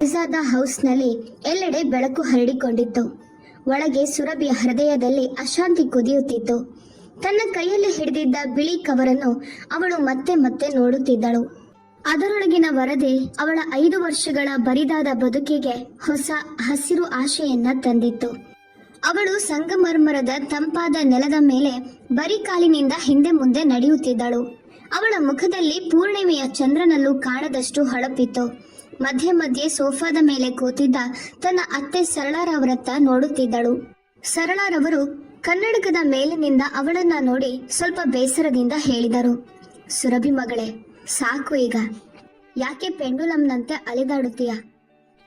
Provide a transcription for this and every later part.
ಪಿಜ್ಜಾದ ಹೌಸ್ನಲ್ಲಿ ಎಲ್ಲೆಡೆ ಬೆಳಕು ಹರಡಿಕೊಂಡಿತ್ತು. ಒಳಗೆ ಸುರಭಿಯ ಹೃದಯದಲ್ಲಿ ಅಶಾಂತಿ ಕುದಿಯುತ್ತಿತ್ತು. ತನ್ನ ಕೈಯಲ್ಲಿ ಹಿಡಿದಿದ್ದ ಬಿಳಿ ಕವರನ್ನು ಅವಳು ಮತ್ತೆ ಮತ್ತೆ ನೋಡುತ್ತಿದ್ದಳು. ಅದರೊಳಗಿನ ವರದಿ ಅವಳ 5 ವರ್ಷಗಳ ಬರಿದಾದ ಬದುಕಿಗೆ ಹೊಸ ಹಸಿರು ಆಶೆಯನ್ನ ತಂದಿತ್ತು. ಅವಳು ಸಂಗಮರ್ಮರದ ತಂಪಾದ ನೆಲದ ಮೇಲೆ ಬರೀ ಕಾಲಿನಿಂದ ಹಿಂದೆ ಮುಂದೆ ನಡೆಯುತ್ತಿದ್ದಳು. ಅವಳ ಮುಖದಲ್ಲಿ ಪೂರ್ಣಿಮೆಯ ಚಂದ್ರನಲ್ಲೂ ಕಾಣದಷ್ಟು ಹೊಳಪಿತ್ತು. ಮಧ್ಯೆ ಮಧ್ಯೆ ಸೋಫಾದ ಮೇಲೆ ಕೂತಿದ್ದ ತನ್ನ ಅತ್ತೆ ಸರಳಾರವರತ್ತ ನೋಡುತ್ತಿದ್ದಳು. ಸರಳಾರವರು ಕನ್ನಡಕದ ಮೇಲಿನಿಂದ ಅವಳನ್ನ ನೋಡಿ ಸ್ವಲ್ಪ ಬೇಸರದಿಂದ ಹೇಳಿದರು, ಸುರಭಿ ಮಗಳೇ, ಸಾಕು ಈಗ. ಯಾಕೆ ಪೆಂಡುಲಂನಂತೆ ಅಲೆದಾಡುತ್ತೀಯ?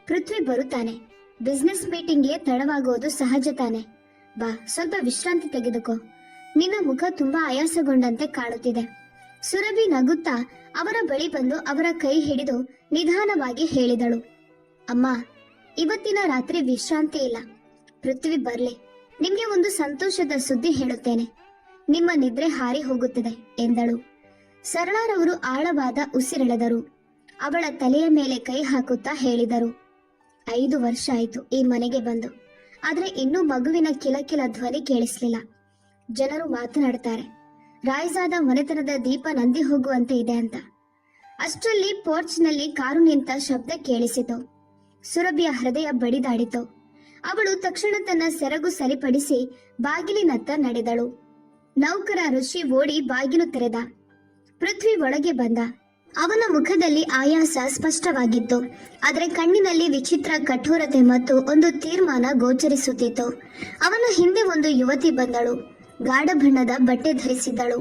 ಪೃಥ್ವಿ ಬರುತ್ತಾನೆ. ಬಿಸ್ನೆಸ್ ಮೀಟಿಂಗ್ಗೆ ತಡವಾಗುವುದು ಸಹಜ ತಾನೆ. ಬಾ, ಸ್ವಲ್ಪ ವಿಶ್ರಾಂತಿ ತೆಗೆದುಕೋ. ನಿನ್ನ ಮುಖ ತುಂಬಾ ಆಯಾಸಗೊಂಡಂತೆ ಕಾಣುತ್ತಿದೆ. ಸುರಭಿ ನಗುತ್ತಾ ಅವರ ಬಳಿ ಬಂದು ಅವರ ಕೈ ಹಿಡಿದು ನಿಧಾನವಾಗಿ ಹೇಳಿದಳು, ಅಮ್ಮ, ಇವತ್ತಿನ ರಾತ್ರಿ ವಿಶ್ರಾಂತಿ ಇಲ್ಲ. ಪೃಥ್ವಿ ಬರ್ಲಿ. ನಿಮ್ಗೆ ಒಂದು ಸಂತೋಷದ ಸುದ್ದಿ ಹೇಳುತ್ತೇನೆ. ನಿಮ್ಮ ನಿದ್ರೆ ಹಾರಿ ಹೋಗುತ್ತದೆ ಎಂದಳು. ಸರಳಾರವರು ಆಳವಾದ ಉಸಿರೆಳೆದರು. ಅವಳ ತಲೆಯ ಮೇಲೆ ಕೈ ಹಾಕುತ್ತಾ ಹೇಳಿದರು, 5 ವರ್ಷ ಆಯ್ತು ಈ ಮನೆಗೆ ಬಂದು. ಆದ್ರೆ ಇನ್ನೂ ಮಗುವಿನ ಕಿಲಕಿಲ ಧ್ವನಿ ಕೇಳಿಸ್ಲಿಲ್ಲ. ಜನರು ಮಾತನಾಡ್ತಾರೆ, ರಾಯ್ಜಾದ ಮನೆತನದ ದೀಪ ನಂದಿ ಹೋಗುವಂತೆ ಇದೆ ಅಂತ. ಅಷ್ಟರಲ್ಲಿ ಪೋರ್ಚ್ನಲ್ಲಿ ಕಾರು ನಿಂತ ಶಬ್ದ ಕೇಳಿಸಿತು. ಸುರಭಿಯ ಹೃದಯ ಬಡಿದಾಡಿತು. ಅವಳು ತಕ್ಷಣ ತನ್ನ ಸೆರಗು ಸರಿಪಡಿಸಿ ಬಾಗಿಲಿನತ್ತ ನಡೆದಳು. ನೌಕರ ಋಷಿ ಓಡಿ ಬಾಗಿಲು ತೆರೆದ. ಪೃಥ್ವಿ ಒಳಗೆ ಬಂದ. ಅವನ ಮುಖದಲ್ಲಿ ಆಯಾಸ ಸ್ಪಷ್ಟವಾಗಿತ್ತು. ಆದರೆ ಕಣ್ಣಿನಲ್ಲಿ ವಿಚಿತ್ರ ಕಠೋರತೆ ಮತ್ತು ಒಂದು ತೀರ್ಮಾನ ಗೋಚರಿಸುತ್ತಿತ್ತು. ಅವನ ಹಿಂದೆ ಒಂದು ಯುವತಿ ಬಂದಳು. ಗಾಢ ಬಣ್ಣದ ಬಟ್ಟೆ ಧರಿಸಿದ್ದಳು.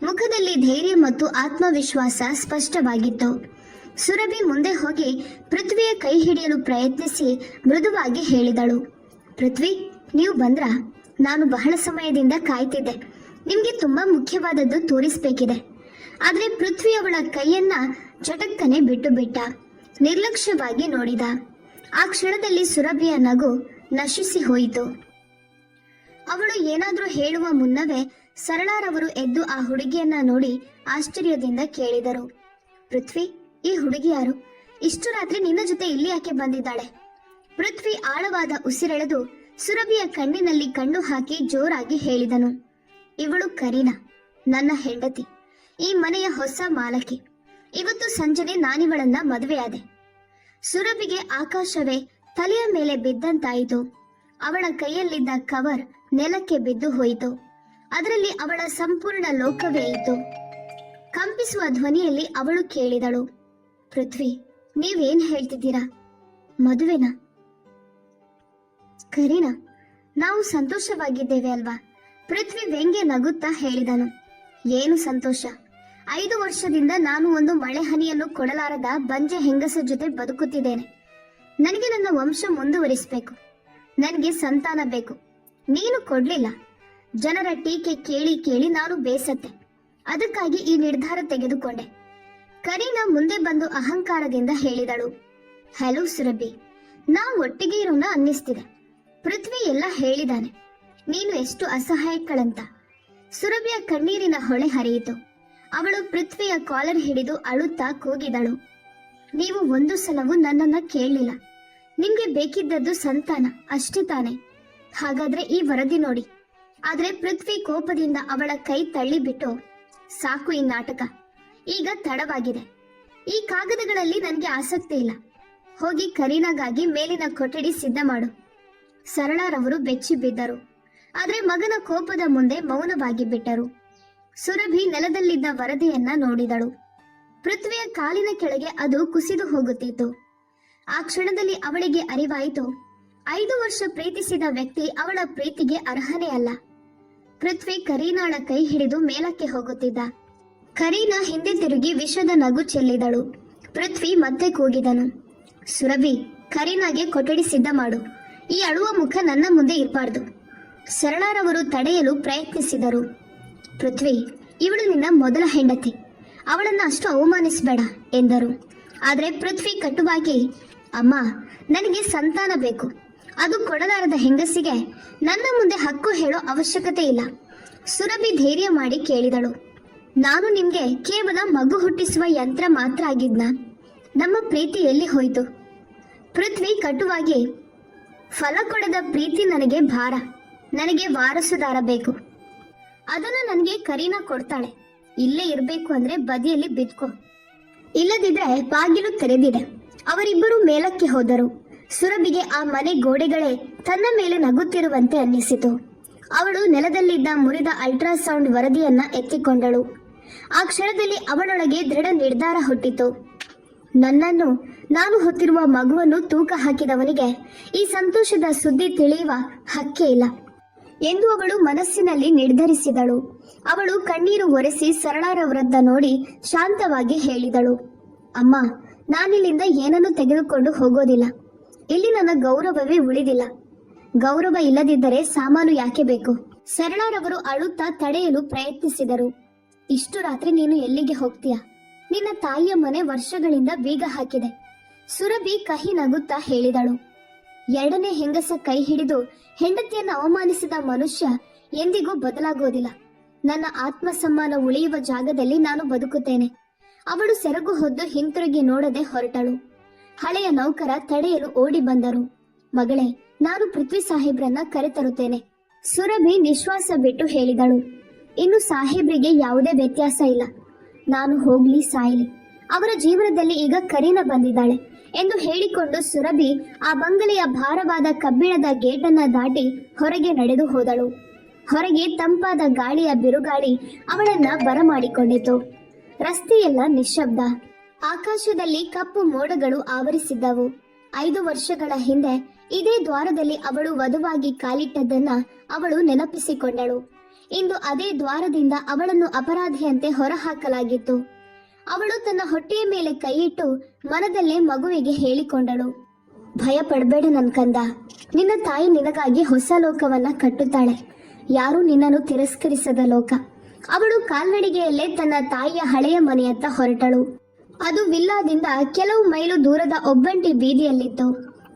ಮುಖದಲ್ಲಿ ಧೈರ್ಯ ಮತ್ತು ಆತ್ಮವಿಶ್ವಾಸ ಸ್ಪಷ್ಟವಾಗಿತ್ತು. ಸುರಭಿ ಮುಂದೆ ಹೋಗಿ ಪೃಥ್ವಿಯ ಕೈ ಹಿಡಿಯಲು ಪ್ರಯತ್ನಿಸಿ ಮೃದುವಾಗಿ ಹೇಳಿದಳು, ಪೃಥ್ವಿ, ನೀವು ಬಂದ್ರ? ನಾನು ಬಹಳ ಸಮಯದಿಂದ ಕಾಯ್ತಿದ್ದೆ. ನಿಮ್ಗೆ ತುಂಬಾ ಮುಖ್ಯವಾದದ್ದು ತೋರಿಸ್ಬೇಕಿದೆ. ಆದ್ರೆ ಪೃಥ್ವಿ ಅವಳ ಕೈಯನ್ನ ಚಟಕ್ಕನೆ ಬಿಟ್ಟು ಬಿಟ್ಟ. ನಿರ್ಲಕ್ಷ್ಯವಾಗಿ ನೋಡಿದ. ಆ ಕ್ಷಣದಲ್ಲಿ ಸುರಭಿಯ ನಗು ನಶಿಸಿ ಹೋಯಿತು. ಅವಳು ಏನಾದ್ರೂ ಹೇಳುವ ಮುನ್ನವೇ ಸರಳಾರವರು ಎದ್ದು ಆ ಹುಡುಗಿಯನ್ನ ನೋಡಿ ಆಶ್ಚರ್ಯದಿಂದ ಕೇಳಿದರು, ಪೃಥ್ವಿ, ಈ ಹುಡುಗಿ ಯಾರು? ಇಷ್ಟು ರಾತ್ರಿ ನಿನ್ನ ಜೊತೆ ಇಲ್ಲಿ ಯಾಕೆ ಬಂದಿದ್ದಾಳೆ? ಪೃಥ್ವಿ ಆಳವಾದ ಉಸಿರೆಳೆದು ಸುರಭಿಯ ಕಣ್ಣಿನಲ್ಲಿ ಕಣ್ಣು ಹಾಕಿ ಜೋರಾಗಿ ಹೇಳಿದನು, ಇವಳು ಕರೀನಾ, ನನ್ನ ಹೆಂಡತಿ, ಈ ಮನೆಯ ಹೊಸ ಮಾಲಕಿ. ಇವತ್ತು ಸಂಜೆನೆ ನಾನಿವಳನ್ನ ಮದುವೆಯಾದೆ. ಸುರಭಿಗೆ ಆಕಾಶವೇ ತಲೆಯ ಮೇಲೆ ಬಿದ್ದಂತಾಯಿತು. ಅವಳ ಕೈಯಲ್ಲಿದ್ದ ಕವರ್ ನೆಲಕ್ಕೆ ಬಿದ್ದು ಹೋಯಿತು. ಅದರಲ್ಲಿ ಅವಳ ಸಂಪೂರ್ಣ ಲೋಕವೇ ಇತ್ತು. ಕಂಪಿಸುವ ಧ್ವನಿಯಲ್ಲಿ ಅವಳು ಕೇಳಿದಳು, ಪೃಥ್ವಿ, ನೀವೇನ್ ಹೇಳ್ತಿದ್ದೀರಾ? ಮದುವೆನಾ? ಕರೀನಾ, ನಾವು ಸಂತೋಷವಾಗಿದ್ದೇವೆ ಅಲ್ವಾ? ಪೃಥ್ವಿ ವ್ಯಂಗ್ಯ ನಗುತ್ತಾ ಹೇಳಿದನು, ಏನು ಸಂತೋಷ? 5 ವರ್ಷದಿಂದ ನಾನು ಒಂದು ಮಳೆ ಹನಿಯನ್ನು ಕೊಡಲಾರದ ಬಂಜೆ ಹೆಂಗಸ ಜೊತೆ ಬದುಕುತ್ತಿದ್ದೇನೆ. ನನಗೆ ನನ್ನ ವಂಶ ಮುಂದುವರಿಸಬೇಕು. ನನಗೆ ಸಂತಾನ ಬೇಕು. ನೀನು ಕೊಡ್ಲಿಲ್ಲ. ಜನರ ಟೀಕೆ ಕೇಳಿ ಕೇಳಿ ನಾನು ಬೇಸತ್ತೆ. ಅದಕ್ಕಾಗಿ ಈ ನಿರ್ಧಾರ ತೆಗೆದುಕೊಂಡೆ. ಕರೀನಾ ಮುಂದೆ ಬಂದು ಅಹಂಕಾರದಿಂದ ಹೇಳಿದಳು, ಹಲೋ ಸುರಭಿ, ನಾವು ಒಟ್ಟಿಗೆ ಇರೋಣ ಅನ್ನಿಸ್ತಿದೆ. ಪೃಥ್ವಿ ಎಲ್ಲ ಹೇಳಿದಾನೆ. ನೀನು ಎಷ್ಟು ಅಸಹಾಯಕಳಂತ. ಸುರಭಿಯ ಕಣ್ಣೀರಿನ ಹೊಳೆ ಹರಿಯಿತು. ಅವಳು ಪೃಥ್ವಿಯ ಕಾಲರ್ ಹಿಡಿದು ಅಳುತ್ತಾ ಕೂಗಿದಳು, ನೀವು ಒಂದು ಸಲವೂ ನನ್ನನ್ನ ಕೇಳಲಿಲ್ಲ. ನಿಮ್ಗೆ ಬೇಕಿದ್ದದ್ದು ಸಂತಾನ ಅಷ್ಟೇ ತಾನೆ? ಹಾಗಾದ್ರೆ ಈ ವರದಿ ನೋಡಿ. ಆದ್ರೆ ಪೃಥ್ವಿ ಕೋಪದಿಂದ ಅವಳ ಕೈ ತಳ್ಳಿಬಿಟ್ಟು, ಸಾಕು ಈ ನಾಟಕ. ಈಗ ತಡವಾಗಿದೆ. ಈ ಕಾಗದಗಳಲ್ಲಿ ನನಗೆ ಆಸಕ್ತಿ ಇಲ್ಲ. ಹೋಗಿ ಕರೀನಾಗಾಗಿ ಮೇಲಿನ ಕೊಠಡಿ ಸಿದ್ಧ ಮಾಡು. ಸರಳಾರವರು ಬೆಚ್ಚಿ ಬಿದ್ದರು. ಆದ್ರೆ ಮಗನ ಕೋಪದ ಮುಂದೆ ಮೌನವಾಗಿ ಬಿಟ್ಟರು. ಸುರಭಿ ನೆಲದಲ್ಲಿದ್ದ ವರದಿಯನ್ನ ನೋಡಿದಳು. ಪೃಥ್ವಿಯ ಕಾಲಿನ ಕೆಳಗೆ ಅದು ಕುಸಿದು ಹೋಗುತ್ತಿತ್ತು. ಆ ಕ್ಷಣದಲ್ಲಿ ಅವಳಿಗೆ ಅರಿವಾಯಿತು, 5 ವರ್ಷ ಪ್ರೀತಿಸಿದ ವ್ಯಕ್ತಿ ಅವಳ ಪ್ರೀತಿಗೆ ಅರ್ಹನೇ ಅಲ್ಲ. ಪೃಥ್ವಿ ಕರೀನಾಳ ಕೈ ಹಿಡಿದು ಮೇಲಕ್ಕೆ ಹೋಗುತ್ತಿದ್ದ. ಕರೀನಾ ಹಿಂದೆ ತಿರುಗಿ ವಿಷದ ನಗು ಚೆಲ್ಲಿದಳು. ಪೃಥ್ವಿ ಮತ್ತೆ ಕೂಗಿದನು, ಸುರಭಿ, ಕರೀನಾಗೆ ಕೊಠಡಿ ಸಿದ್ಧ ಮಾಡು. ಈ ಅಳುವ ಮುಖ ನನ್ನ ಮುಂದೆ ಇರಬಾರ್ದು. ಸರಳಾರವರು ತಡೆಯಲು ಪ್ರಯತ್ನಿಸಿದರು. ಪೃಥ್ವಿ, ಇವಳು ನಿನ್ನ ಮೊದಲ ಹೆಂಡತಿ. ಅವಳನ್ನು ಅಷ್ಟು ಅವಮಾನಿಸಬೇಡ ಎಂದರು. ಆದರೆ ಪೃಥ್ವಿ ಕಟುವಾಗಿ, ಅಮ್ಮ, ನನಗೆ ಸಂತಾನ ಬೇಕು. ಅದು ಕೊಡಲಾರದ ಹೆಂಗಸಿಗೆ ನನ್ನ ಮುಂದೆ ಹಕ್ಕು ಹೇಳೋ ಅವಶ್ಯಕತೆ ಇಲ್ಲ. ಸುರಭಿ ಧೈರ್ಯ ಮಾಡಿ ಕೇಳಿದಳು, ನಾನು ನಿಮ್ಗೆ ಕೇವಲ ಮಗು ಹುಟ್ಟಿಸುವ ಯಂತ್ರ ಮಾತ್ರ ಆಗಿದ್ನ? ನಮ್ಮ ಪ್ರೀತಿ ಎಲ್ಲಿ ಹೋಯಿತು? ಪೃಥ್ವಿ ಕಟುವಾಗಿ, ಫಲ ಕೊಡದ ಪ್ರೀತಿ ನನಗೆ ಭಾರ. ನನಗೆ ವಾರಸುದಾರ ಬೇಕು. ಅದನ್ನು ನನಗೆ ಕರೀನಾ ಕೊಡ್ತಾಳೆ. ಇಲ್ಲೇ ಇರಬೇಕು ಅಂದ್ರೆ ಬದಿಯಲ್ಲಿ ಬಿದ್ಕೋ, ಇಲ್ಲದಿದ್ರೆ ಬಾಗಿಲು ತೆರೆದಿದೆ. ಅವರಿಬ್ಬರು ಮೇಲಕ್ಕೆ ಹೋದರು. ಸುರಭಿಗೆ ಆ ಮನೆ ಗೋಡೆಗಳೇ ತನ್ನ ಮೇಲೆ ನಗುತ್ತಿರುವಂತೆ ಅನ್ನಿಸಿತು. ಅವಳು ನೆಲದಲ್ಲಿದ್ದ ಮುರಿದ ಅಲ್ಟ್ರಾಸೌಂಡ್ ವರದಿಯನ್ನ ಎತ್ತಿಕೊಂಡಳು. ಆ ಕ್ಷಣದಲ್ಲಿ ಅವಳೊಳಗೆ ದೃಢ ನಿರ್ಧಾರ ಹುಟ್ಟಿತು. ನನ್ನನ್ನು, ನಾನು ಹೊತ್ತಿರುವ ಮಗುವನ್ನು ತೂಕ ಹಾಕಿದವನಿಗೆ ಈ ಸಂತೋಷದ ಸುದ್ದಿ ತಿಳಿಯುವ ಹಕ್ಕೇ ಇಲ್ಲ ಎಂದು ಅವಳು ಮನಸ್ಸಿನಲ್ಲಿ ನಿರ್ಧರಿಸಿದಳು. ಅವಳು ಕಣ್ಣೀರು ಒರೆಸಿ ಸರಳಾರವರತ್ತ ನೋಡಿ ಶಾಂತವಾಗಿ ಹೇಳಿದಳು, ಅಮ್ಮ, ನಾನಿಲ್ಲಿಂದ ಏನನ್ನು ತೆಗೆದುಕೊಂಡು ಹೋಗೋದಿಲ್ಲ. ಇಲ್ಲಿ ನನ್ನ ಗೌರವವೇ ಉಳಿದಿಲ್ಲ. ಗೌರವ ಇಲ್ಲದಿದ್ದರೆ ಸಾಮಾನು ಯಾಕೆ ಬೇಕು? ಸರಳಾರವರು ಅಳುತ್ತಾ ತಡೆಯಲು ಪ್ರಯತ್ನಿಸಿದರು. ಇಷ್ಟು ರಾತ್ರಿ ನೀನು ಎಲ್ಲಿಗೆ ಹೋಗ್ತೀಯ? ನಿನ್ನ ತಾಯಿಯ ಮನೆ ವರ್ಷಗಳಿಂದ ಬೀಗ ಹಾಕಿದೆ. ಸುರಭಿ ಕಹಿ ನಗುತ್ತಾ ಹೇಳಿದಳು. ಎರಡನೇ ಹೆಂಗಸ ಕೈ ಹಿಡಿದು ಹೆಂಡತಿಯನ್ನು ಅವಮಾನಿಸಿದ ಮನುಷ್ಯ ಎಂದಿಗೂ ಬದಲಾಗೋದಿಲ್ಲ. ನನ್ನ ಆತ್ಮಸಮ್ಮಾನ ಉಳಿಯುವ ಜಾಗದಲ್ಲಿ ನಾನು ಬದುಕುತ್ತೇನೆ. ಅವಳು ಸೆರಗು ಹೊದ್ದು ಹಿಂತಿರುಗಿ ನೋಡದೆ ಹೊರಟಳು. ಹಳೆಯ ನೌಕರ ತಡೆಯಲು ಓಡಿ ಬಂದರು. ಮಗಳೇ, ನಾನು ಪೃಥ್ವಿ ಸಾಹೇಬ್ರನ್ನ ಕರೆತರುತ್ತೇನೆ. ಸುರಭಿ ನಿಶ್ವಾಸ ಬಿಟ್ಟು ಹೇಳಿದಳು. ಇನ್ನು ಸಾಹೇಬ್ರಿಗೆ ಯಾವುದೇ ವ್ಯತ್ಯಾಸ ಇಲ್ಲ. ನಾನು ಹೋಗ್ಲಿ ಸಾಯಲಿ, ಅವರ ಜೀವನದಲ್ಲಿ ಈಗ ಕರೀನಾ ಬಂದಿದ್ದಾಳೆ ಎಂದು ಹೇಳಿಕೊಂಡು ಸುರಭಿ ಆ ಬಂಗಲೆಯ ಭಾರವಾದ ಕಬ್ಬಿಣದ ಗೇಟನ್ನ ದಾಟಿ ಹೊರಗೆ ನಡೆದು ಹೋದಳು. ಹೊರಗೆ ತಂಪಾದ ಗಾಳಿಯ ಬಿರುಗಾಳಿ ಅವಳನ್ನ ಬರಮಾಡಿಕೊಂಡಿತು. ರಸ್ತೆಯೆಲ್ಲ ನಿಶ್ಶಬ್ದ. ಆಕಾಶದಲ್ಲಿ ಕಪ್ಪು ಮೋಡಗಳು ಆವರಿಸಿದ್ದವು. 5 ವರ್ಷಗಳ ಹಿಂದೆ ಇದೇ ದ್ವಾರದಲ್ಲಿ ಅವಳು ವಧುವಾಗಿ ಕಾಲಿಟ್ಟದ್ದನ್ನ ಅವಳು ನೆನಪಿಸಿಕೊಂಡಳು. ಇಂದು ಅದೇ ದ್ವಾರದಿಂದ ಅವಳನ್ನು ಅಪರಾಧಿಯಂತೆ ಹೊರಹಾಕಲಾಗಿತ್ತು. ಅವಳು ತನ್ನ ಹೊಟ್ಟೆಯ ಮೇಲೆ ಕೈಯಿಟ್ಟು ಮನದಲ್ಲೇ ಮಗುವಿಗೆ ಹೇಳಿಕೊಂಡಳು, ಭಯ ಪಡಬೇಡ ನನ್ ಕಂದ. ನಿನ್ನ ತಾಯಿ ನಿನಗಾಗಿ ಹೊಸ ಲೋಕವನ್ನ ಕಟ್ಟುತ್ತಾಳೆ. ಯಾರೂ ನಿನ್ನನ್ನು ತಿರಸ್ಕರಿಸದ ಲೋಕ. ಅವಳು ಕಾಲ್ನಡಿಗೆಯಲ್ಲೇ ತನ್ನ ತಾಯಿಯ ಹಳೆಯ ಮನೆಯತ್ತ ಹೊರಟಳು. ಅದು ವಿಲ್ಲಾದಿಂದ ಕೆಲವು ಮೈಲು ದೂರದ ಒಬ್ಬಂಟಿ ಬೀದಿಯಲ್ಲಿತ್ತು.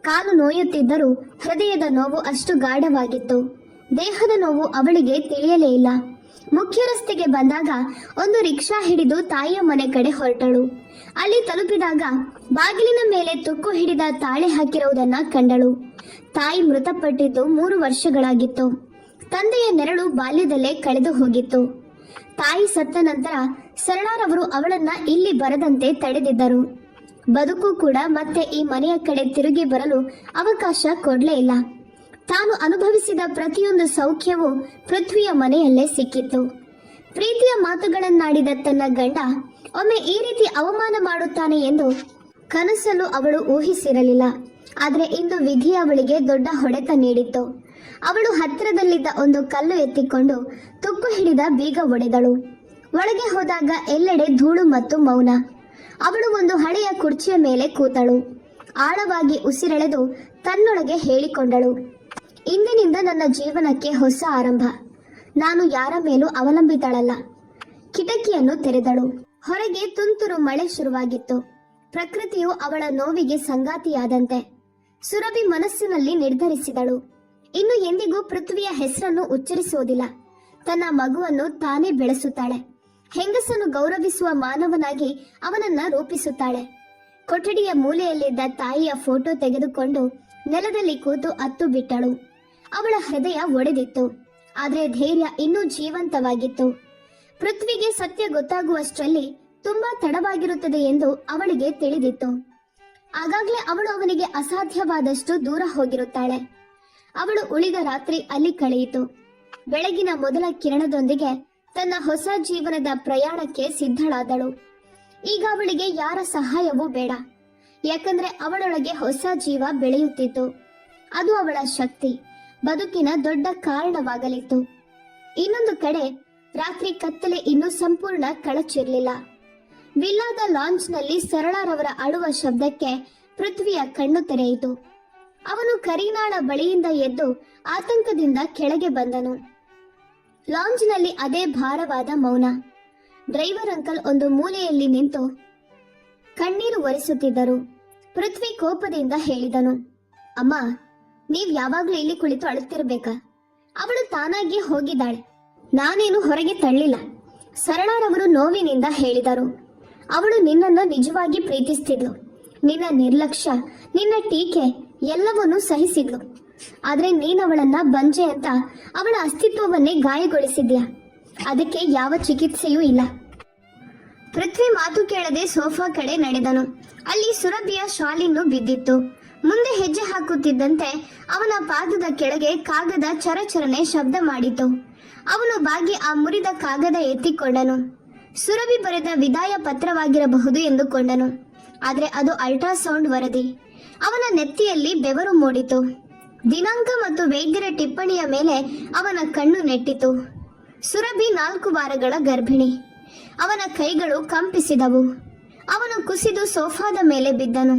ಕಾಲು ನೋಯುತ್ತಿದ್ದರೂ ಹೃದಯದ ನೋವು ಅಷ್ಟು ಗಾಢವಾಗಿತ್ತು. ದೇಹದ ನೋವು ಅವಳಿಗೆ ತಿಳಿಯಲೇ ಇಲ್ಲ. ಮುಖ್ಯ ರಸ್ತೆಗೆ ಬಂದಾಗ ಒಂದು ರಿಕ್ಷಾ ಹಿಡಿದು ತಾಯಿಯ ಮನೆ ಕಡೆ ಹೊರಟಳು. ಅಲ್ಲಿ ತಲುಪಿದಾಗ ಬಾಗಿಲಿನ ಮೇಲೆ ತುಕ್ಕು ಹಿಡಿದ ತಾಳೆ ಹಾಕಿರುವುದನ್ನ ಕಂಡಳು. ತಾಯಿ ಮೃತಪಟ್ಟಿದ್ದು 3 ವರ್ಷಗಳಾಗಿತ್ತು. ತಂದೆಯ ನೆರಳು ಬಾಲ್ಯದಲ್ಲೇ ಕಳೆದು ಹೋಗಿತ್ತು. ತಾಯಿ ಸತ್ತ ನಂತರ ಸರಳಾರವರು ಅವಳನ್ನ ಇಲ್ಲಿ ಬರದಂತೆ ತಡೆದಿದ್ದರು. ಬದುಕು ಕೂಡ ಮತ್ತೆ ಈ ಮನೆಯ ಕಡೆ ತಿರುಗಿ ಬರಲು ಅವಕಾಶ ಕೊಡ್ಲೇ ಇಲ್ಲ. ತಾನು ಅನುಭವಿಸಿದ ಪ್ರತಿಯೊಂದು ಸೌಖ್ಯವೂ ಪೃಥ್ವಿಯ ಮನೆಯಲ್ಲೇ ಸಿಕ್ಕಿತ್ತು. ಪ್ರೀತಿಯ ಮಾತುಗಳನ್ನಾಡಿದ ತನ್ನ ಗಂಡ ಒಮ್ಮೆ ಈ ರೀತಿ ಅವಮಾನ ಮಾಡುತ್ತಾನೆ ಎಂದು ಕನಸಲ್ಲೂ ಅವಳು ಊಹಿಸಿರಲಿಲ್ಲ. ಆದರೆ ಇಂದು ವಿಧಿ ಅವಳಿಗೆ ದೊಡ್ಡ ಹೊಡೆತ ನೀಡಿತ್ತು. ಅವಳು ಹತ್ತಿರದಲ್ಲಿದ್ದ ಒಂದು ಕಲ್ಲು ಎತ್ತಿಕೊಂಡು ತುಕ್ಕು ಹಿಡಿದ ಬೀಗ ಒಡೆದಳು. ಒಳಗೆ ಹೋದಾಗ ಎಲ್ಲೆಡೆ ಧೂಳು ಮತ್ತು ಮೌನ. ಅವಳು ಒಂದು ಹಳೆಯ ಕುರ್ಚಿಯ ಮೇಲೆ ಕೂತಳು. ಆಳವಾಗಿ ಉಸಿರೆಳೆದು ತನ್ನೊಳಗೆ ಹೇಳಿಕೊಂಡಳು, ಇಂದಿನಿಂದ ನನ್ನ ಜೀವನಕ್ಕೆ ಹೊಸ ಆರಂಭ. ನಾನು ಯಾರ ಮೇಲೂ ಅವಲಂಬಿತಳಲ್ಲ. ಕಿಟಕಿಯನ್ನು ತೆರೆದಳು. ಹೊರಗೆ ತುಂತುರು ಮಳೆ ಶುರುವಾಗಿತ್ತು. ಪ್ರಕೃತಿಯು ಅವಳ ನೋವಿಗೆ ಸಂಗಾತಿಯಾದಂತೆ. ಸುರಭಿ ಮನಸ್ಸಿನಲ್ಲಿ ನಿರ್ಧರಿಸಿದಳು, ಇನ್ನು ಎಂದಿಗೂ ಪೃಥ್ವಿಯ ಹೆಸರನ್ನು ಉಚ್ಚರಿಸುವುದಿಲ್ಲ. ತನ್ನ ಮಗುವನ್ನು ತಾನೇ ಬೆಳೆಸುತ್ತಾಳೆ. ಹೆಂಗಸನ್ನು ಗೌರವಿಸುವ ಮಾನವನಾಗಿ ಅವನನ್ನ ರೂಪಿಸುತ್ತಾಳೆ. ಕೊಠಡಿಯ ಮೂಲೆಯಲ್ಲಿದ್ದ ತಾಯಿಯ ಫೋಟೋ ತೆಗೆದುಕೊಂಡು ನೆಲದಲ್ಲಿ ಕೂತು ಅತ್ತು ಬಿಟ್ಟಳು. ಅವಳ ಹೃದಯ ಒಡೆದಿತ್ತು. ಆದರೆ ಧೈರ್ಯ ಇನ್ನೂ ಜೀವಂತವಾಗಿತ್ತು. ಪೃಥ್ವಿಗೆ ಸತ್ಯ ಗೊತ್ತಾಗುವಷ್ಟರಲ್ಲಿ ತುಂಬಾ ತಡವಾಗಿರುತ್ತದೆ ಎಂದು ಅವಳಿಗೆ ತಿಳಿದಿತ್ತು. ಆಗಾಗ್ಲೇ ಅವಳು ಅವನಿಗೆ ಅಸಾಧ್ಯವಾದಷ್ಟು ದೂರ ಹೋಗಿರುತ್ತಾಳೆ. ಅವಳು ಉಳಿದ ರಾತ್ರಿ ಅಲ್ಲಿ ಕಳೆಯಿತು. ಬೆಳಗಿನ ಮೊದಲ ಕಿರಣದೊಂದಿಗೆ ತನ್ನ ಹೊಸ ಜೀವನದ ಪ್ರಯಾಣಕ್ಕೆ ಸಿದ್ಧಳಾದಳು. ಈಗ ಅವಳಿಗೆ ಯಾರ ಸಹಾಯವೂ ಬೇಡ. ಯಾಕಂದ್ರೆ ಅವಳೊಳಗೆ ಹೊಸ ಜೀವ ಬೆಳೆಯುತ್ತಿತ್ತು. ಅದು ಅವಳ ಶಕ್ತಿ, ಬದುಕಿನ ದೊಡ್ಡ ಕಾರಣವಾಗಲಿತ್ತು. ಇನ್ನೊಂದು ಕಡೆ ರಾತ್ರಿ ಕತ್ತಲೆ ಇನ್ನೂ ಸಂಪೂರ್ಣ ಕಳಚಿರಲಿಲ್ಲ. ವಿಲ್ಲಾದ ಲಾಂಜ್ನಲ್ಲಿ ಸರಳಾರವರ ಅಳುವ ಶಬ್ದಕ್ಕೆ ಪೃಥ್ವಿಯ ಕಣ್ಣು ತೆರೆಯಿತು. ಅವನು ಕರೀನಾಳ ಬಳಿಯಿಂದ ಎದ್ದು ಆತಂಕದಿಂದ ಕೆಳಗೆ ಬಂದನು. ಲಾಂಜ್ನಲ್ಲಿ ಅದೇ ಭಾರವಾದ ಮೌನ. ಡ್ರೈವರ್ ಅಂಕಲ್ ಒಂದು ಮೂಲೆಯಲ್ಲಿ ನಿಂತು ಕಣ್ಣೀರು ಒರೆಸುತ್ತಿದ್ದರು. ಪೃಥ್ವಿ ಕೋಪದಿಂದ ಹೇಳಿದನು, ಅಮ್ಮ, ನೀವ್ ಯಾವಾಗ್ಲೂ ಇಲ್ಲಿ ಕುಳಿತು ಅಳುತ್ತಿರ್ಬೇಕಾ? ಅವಳು ತಾನಾಗಿ ಹೋಗಿದ್ದಾಳೆ. ನಾನೇನು ಹೊರಗೆ ತಳ್ಳಿಲ್ಲ. ಸರಳಾರವರು ನೋವಿನಿಂದ ಹೇಳಿದರು. ಅವಳು ನಿನ್ನನ್ನು ನಿಜವಾಗಿ ಪ್ರೀತಿಸ್ತಿದ್ಲು. ನಿನ್ನ ನಿರ್ಲಕ್ಷ್ಯ, ನಿನ್ನ ಟೀಕೆ ಎಲ್ಲವನ್ನೂ ಸಹಿಸಿದ್ಲು. ಆದ್ರೆ ನೀನವಳನ್ನ ಬಂಜೆ ಅಂತ ಅವಳ ಅಸ್ತಿತ್ವವನ್ನೇ ಗಾಯಗೊಳಿಸಿದ್ಯಾ. ಅದಕ್ಕೆ ಯಾವ ಚಿಕಿತ್ಸೆಯೂ ಇಲ್ಲ. ಪೃಥ್ವಿ ಮಾತು ಕೇಳದೆ ಸೋಫಾ ಕಡೆ ನಡೆದನು. ಅಲ್ಲಿ ಸುರಭಿಯ ಶಾಲಿನ್ನು ಬಿದ್ದಿತ್ತು. ಮುಂದೆ ಹೆಜ್ಜೆ ಹಾಕುತ್ತಿದ್ದಂತೆ ಅವನ ಪಾದದ ಕೆಳಗೆ ಕಾಗದ ಚರಚರನೆ ಶಬ್ದ ಮಾಡಿತು. ಅವನು ಬಾಗಿ ಆ ಮುರಿದ ಕಾಗದ ಎತ್ತಿಕೊಂಡನು. ಸುರಭಿ ಬರೆದ ವಿದಾಯ ಪತ್ರವಾಗಿರಬಹುದು ಎಂದುಕೊಂಡನು. ಆದರೆ ಅದು ಅಲ್ಟ್ರಾಸೌಂಡ್ ವರದಿ. ಅವನ ನೆತ್ತಿಯಲ್ಲಿ ಬೆವರು ಮೂಡಿತು. ದಿನಾಂಕ ಮತ್ತು ವೈದ್ಯರ ಟಿಪ್ಪಣಿಯ ಮೇಲೆ ಅವನ ಕಣ್ಣು ನೆಟ್ಟಿತು. ಸುರಭಿ 4 ವಾರಗಳ ಗರ್ಭಿಣಿ. ಅವನ ಕೈಗಳು ಕಂಪಿಸಿದವು. ಅವನು ಕುಸಿದು ಸೋಫಾದ ಮೇಲೆ ಬಿದ್ದನು.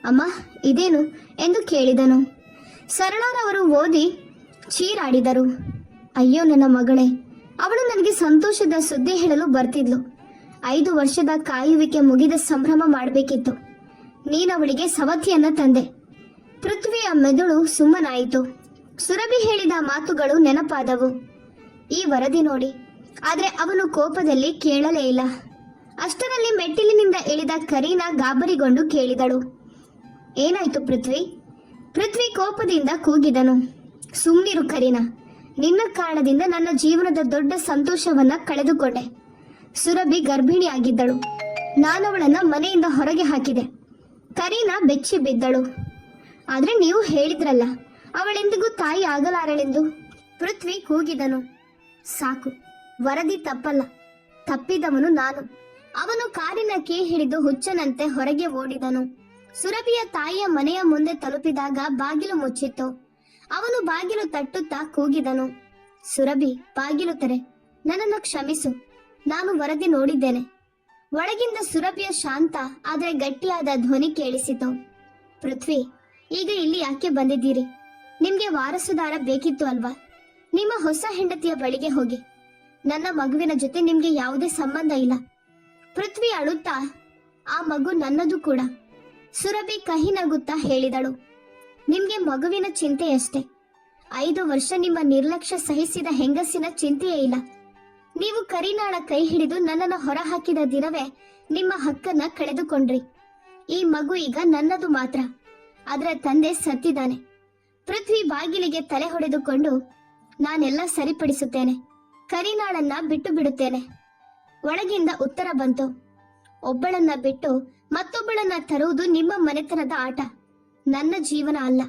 ಅಮ್ಮ, ಇದೇನು ಎಂದು ಕೇಳಿದನು. ಸರಳಾರವರು ಓದಿ ಚೀರಾಡಿದರು. ಅಯ್ಯೋ ನನ್ನ ಮಗಳೇ, ಅವಳು ನನಗೆ ಸಂತೋಷದ ಸುದ್ದಿ ಹೇಳಲು ಬರ್ತಿದ್ಲು. 5 ವರ್ಷದ ಕಾಯುವಿಕೆ ಮುಗಿದ ಸಂಭ್ರಮ ಮಾಡಬೇಕಿತ್ತು. ನೀನವಳಿಗೆ ಸವತಿಯನ್ನ ತಂದೆ. ಪೃಥ್ವಿಯ ಮೆದುಳು ಸುಮ್ಮನಾಯಿತು. ಸುರಭಿ ಹೇಳಿದ ಮಾತುಗಳು ನೆನಪಾದವು. ಈ ವರದಿ ನೋಡಿ. ಆದ್ರೆ ಅವನು ಕೋಪದಲ್ಲಿ ಕೇಳಲೇ ಇಲ್ಲ. ಅಷ್ಟರಲ್ಲಿ ಮೆಟ್ಟಿಲಿನಿಂದ ಇಳಿದ ಕರೀನಾ ಗಾಬರಿಗೊಂಡು ಕೇಳಿದಳು, ಏನಾಯ್ತು ಪೃಥ್ವಿ? ಪೃಥ್ವಿ ಕೋಪದಿಂದ ಕೂಗಿದನು, ಸುಮ್ನಿರು ಕರೀನಾ. ನಿನ್ನ ಕಾರಣದಿಂದ ನನ್ನ ಜೀವನದ ದೊಡ್ಡ ಸಂತೋಷವನ್ನ ಕಳೆದುಕೊಂಡೆ. ಸುರಭಿ ಗರ್ಭಿಣಿಯಾಗಿದ್ದಳು. ನಾನವಳನ್ನ ಮನೆಯಿಂದ ಹೊರಗೆ ಹಾಕಿದೆ. ಕರೀನಾ ಬೆಚ್ಚಿ ಬಿದ್ದಳು. ಆದ್ರೆ ನೀವು ಹೇಳಿದ್ರಲ್ಲ, ಅವಳೆಂದಿಗೂ ತಾಯಿ ಆಗಲಾರಳೆಂದು. ಪೃಥ್ವಿ ಕೂಗಿದನು, ಸಾಕು, ವರದಿ ತಪ್ಪಲ್ಲ, ತಪ್ಪಿದವನು ನಾನು. ಅವನು ಕಾರಿನ ಕೀ ಹಿಡಿದು ಹುಚ್ಚನಂತೆ ಹೊರಗೆ ಓಡಿದನು. ಸುರಭಿಯ ತಾಯಿಯ ಮನೆಯ ಮುಂದೆ ತಲುಪಿದಾಗ ಬಾಗಿಲು ಮುಚ್ಚಿತ್ತು. ಅವನು ಬಾಗಿಲು ತಟ್ಟುತ್ತಾ ಕೂಗಿದನು, ಸುರಭಿ, ಬಾಗಿಲು ತೆರೆ, ನನ್ನನ್ನು ಕ್ಷಮಿಸು, ನಾನು ವರದಿ ನೋಡಿದ್ದೇನೆ. ಒಳಗಿಂದ ಸುರಭಿಯ ಶಾಂತ ಆದರೆ ಗಟ್ಟಿಯಾದ ಧ್ವನಿ ಕೇಳಿಸಿತು, ಪೃಥ್ವಿ, ಈಗ ಇಲ್ಲಿ ಯಾಕೆ ಬಂದಿದ್ದೀರಿ? ನಿಮ್ಗೆ ವಾರಸುದಾರ ಬೇಕಿತ್ತು ಅಲ್ವಾ? ನಿಮ್ಮ ಹೊಸ ಹೆಂಡತಿಯ ಬಳಿಗೆ ಹೋಗಿ. ನನ್ನ ಮಗುವಿನ ಜೊತೆ ನಿಮ್ಗೆ ಯಾವುದೇ ಸಂಬಂಧ ಇಲ್ಲ. ಪೃಥ್ವಿ ಅಳುತ್ತಾ, ಆ ಮಗು ನನ್ನದು ಕೂಡ. ಸುರಭಿ ಕಹಿ ನಗುತ್ತಾ ಹೇಳಿದಳು, ನಿಮ್ಗೆ ಮಗುವಿನ ಚಿಂತೆಯಷ್ಟೇ. 5 ವರ್ಷ ನಿಮ್ಮ ನಿರ್ಲಕ್ಷ್ಯ ಸಹಿಸಿದ ಹೆಂಗಸಿನ ಚಿಂತೆಯೇ ಇಲ್ಲ. ನೀವು ಕರೀನಾಳ ಕೈ ಹಿಡಿದು ನನ್ನನ್ನು ಹೊರಹಾಕಿದ ದಿನವೇ ನಿಮ್ಮ ಹಕ್ಕನ್ನ ಕಳೆದುಕೊಂಡ್ರಿ. ಈ ಮಗು ಈಗ ನನ್ನದು ಮಾತ್ರ. ಅದರ ತಂದೆ ಸತ್ತಿದ್ದಾನೆ. ಪೃಥ್ವಿ ಬಾಗಿಲಿಗೆ ತಲೆ ಹೊಡೆದುಕೊಂಡು, ನಾನೆಲ್ಲ ಸರಿಪಡಿಸುತ್ತೇನೆ, ಕರೀನಾಳನ್ನ ಬಿಟ್ಟು ಬಿಡುತ್ತೇನೆ. ಒಳಗಿಂದ ಉತ್ತರ ಬಂತು, ಒಬ್ಬಳನ್ನ ಬಿಟ್ಟು ಮತ್ತೊಬ್ಬಳನ್ನ ತರುವುದು ನಿಮ್ಮ ಮನೆತನದ ಆಟ, ನನ್ನ ಜೀವನ ಅಲ್ಲ.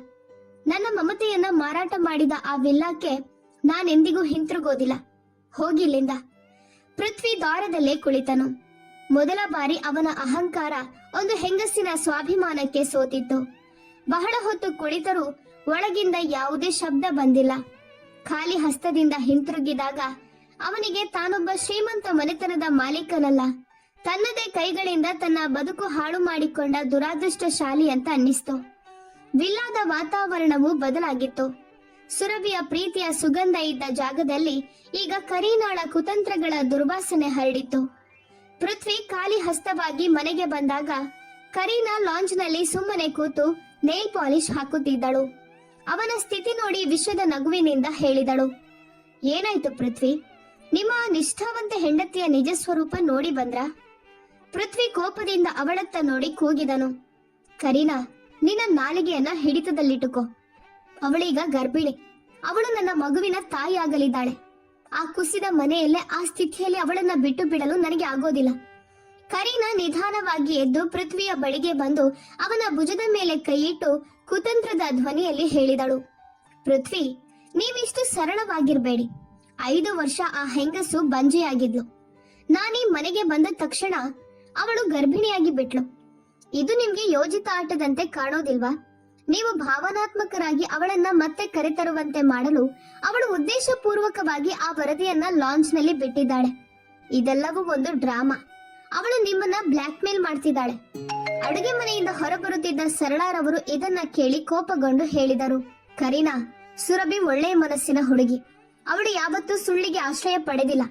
ನನ್ನ ಮಮತೆಯನ್ನ ಮಾರಾಟ ಮಾಡಿದ ಆ ವಿಲ್ಲಾಕ್ಕೆ ನಾನೆಂದಿಗೂ ಹಿಂತಿರುಗೋದಿಲ್ಲ. ಹೋಗಿಲ್ಲಿಂದ. ಪೃಥ್ವಿ ದ್ವಾರದಲ್ಲೇ ಕುಳಿತನು. ಮೊದಲ ಬಾರಿ ಅವನ ಅಹಂಕಾರ ಒಂದು ಹೆಂಗಸಿನ ಸ್ವಾಭಿಮಾನಕ್ಕೆ ಸೋತಿತ್ತು. ಬಹಳ ಹೊತ್ತು ಕುಳಿತರೂ ಒಳಗಿಂದ ಯಾವುದೇ ಶಬ್ದ ಬಂದಿಲ್ಲ. ಖಾಲಿ ಹಸ್ತದಿಂದ ಹಿಂತಿರುಗಿದಾಗ ಅವನಿಗೆ ತಾನೊಬ್ಬ ಶ್ರೀಮಂತ ಮನೆತನದ ಮಾಲೀಕನಲ್ಲ, ತನ್ನದೇ ಕೈಗಳಿಂದ ತನ್ನ ಬದುಕು ಹಾಳು ಮಾಡಿಕೊಂಡ ದುರಾದೃಷ್ಟಶಾಲಿ ಅಂತ ಅನ್ನಿಸ್ತು. ವಿಲ್ಲಾದ ವಾತಾವರಣವು ಬದಲಾಗಿತ್ತು. ಸುರಭಿಯ ಪ್ರೀತಿಯ ಸುಗಂಧ ಇದ್ದ ಜಾಗದಲ್ಲಿ ಈಗ ಕರೀನಾಳ ಕುತಂತ್ರಗಳ ದುರ್ವಾಸನೆ ಹರಡಿತ್ತು. ಪೃಥ್ವಿ ಖಾಲಿ ಹಸ್ತವಾಗಿ ಮನೆಗೆ ಬಂದಾಗ ಕರೀನಾ ಲಾಂಜ್ನಲ್ಲಿ ಸುಮ್ಮನೆ ಕೂತು ನೇಲ್ ಪಾಲಿಶ್ ಹಾಕುತ್ತಿದ್ದಳು. ಅವನ ಸ್ಥಿತಿ ನೋಡಿ ವಿಷದ ನಗುವಿನಿಂದ ಹೇಳಿದಳು, ಏನಾಯ್ತು ಪೃಥ್ವಿ? ನಿಮ್ಮ ನಿಷ್ಠಾವಂತ ಹೆಂಡತಿಯ ನಿಜ ಸ್ವರೂಪ ನೋಡಿ ಬಂದ್ರಾ? ಪೃಥ್ವಿ ಕೋಪದಿಂದ ಅವಳತ್ತ ನೋಡಿ ಕೂಗಿದನು, ಕರೀನಾ, ನಿನ್ನ ನಾಲಿಗೆಯನ್ನ ಹಿಡಿತದಲ್ಲಿಟ್ಟುಕೋ. ಅವಳೀಗ ಗರ್ಭಿಣಿ. ಅವಳು ನನ್ನ ಮಗುವಿನ ತಾಯಿ ಆಗಲಿದ್ದಾಳೆ. ಆ ಕುಸಿದ ಮನೆಯಲ್ಲೇ ಆ ಸ್ಥಿತಿಯಲ್ಲಿ ಅವಳನ್ನ ಬಿಟ್ಟು ಬಿಡಲು ನನಗೆ ಆಗೋದಿಲ್ಲ. ಕರೀನಾ ನಿಧಾನವಾಗಿ ಎದ್ದು ಪೃಥ್ವಿಯ ಬಳಿಗೆ ಬಂದು ಅವನ ಭುಜದ ಮೇಲೆ ಕೈಯಿಟ್ಟು ಕುತಂತ್ರದ ಧ್ವನಿಯಲ್ಲಿ ಹೇಳಿದಳು, ಪೃಥ್ವಿ, ನೀವಿಷ್ಟು ಸರಳವಾಗಿರ್ಬೇಡಿ. 5 ವರ್ಷ ಆ ಹೆಂಗಸು ಬಂಜೆಯಾಗಿದ್ಲು. ನಾನೀ ಮನೆಗೆ ಬಂದ ತಕ್ಷಣ ಅವಳು ಗರ್ಭಿಣಿಯಾಗಿ ಬಿಟ್ಲು. ಇದು ನಿಮ್ಗೆ ಯೋಜಿತ ಆಟದಂತೆ ಕಾಣೋದಿಲ್ವಾ? ನೀವು ಭಾವನಾತ್ಮಕರಾಗಿ ಅವಳನ್ನ ಮತ್ತೆ ಕರೆತರುವಂತೆ ಮಾಡಲು ಅವಳು ಉದ್ದೇಶಪೂರ್ವಕವಾಗಿ ಆ ವರದಿಯನ್ನ ಲಾಂಚ್ನಲ್ಲಿ ಬಿಟ್ಟಿದ್ದಾಳೆ. ಇದೆಲ್ಲವೂ ಒಂದು ಡ್ರಾಮಾ. ಅವಳು ನಿಮ್ಮನ್ನ ಬ್ಲಾಕ್ ಮೇಲ್ ಮಾಡ್ತಿದ್ದಾಳೆ. ಅಡುಗೆ ಮನೆಯಿಂದ ಹೊರಬರುತ್ತಿದ್ದ ಸರಳಾರವರು ಇದನ್ನ ಕೇಳಿ ಕೋಪಗೊಂಡು ಹೇಳಿದರು, ಕರೀನಾ, ಸುರಭಿ ಒಳ್ಳೆಯ ಮನಸ್ಸಿನ ಹುಡುಗಿ. ಅವಳು ಯಾವತ್ತೂ ಸುಳ್ಳಿಗೆ ಆಶ್ರಯ ಪಡೆದಿಲ್ಲ.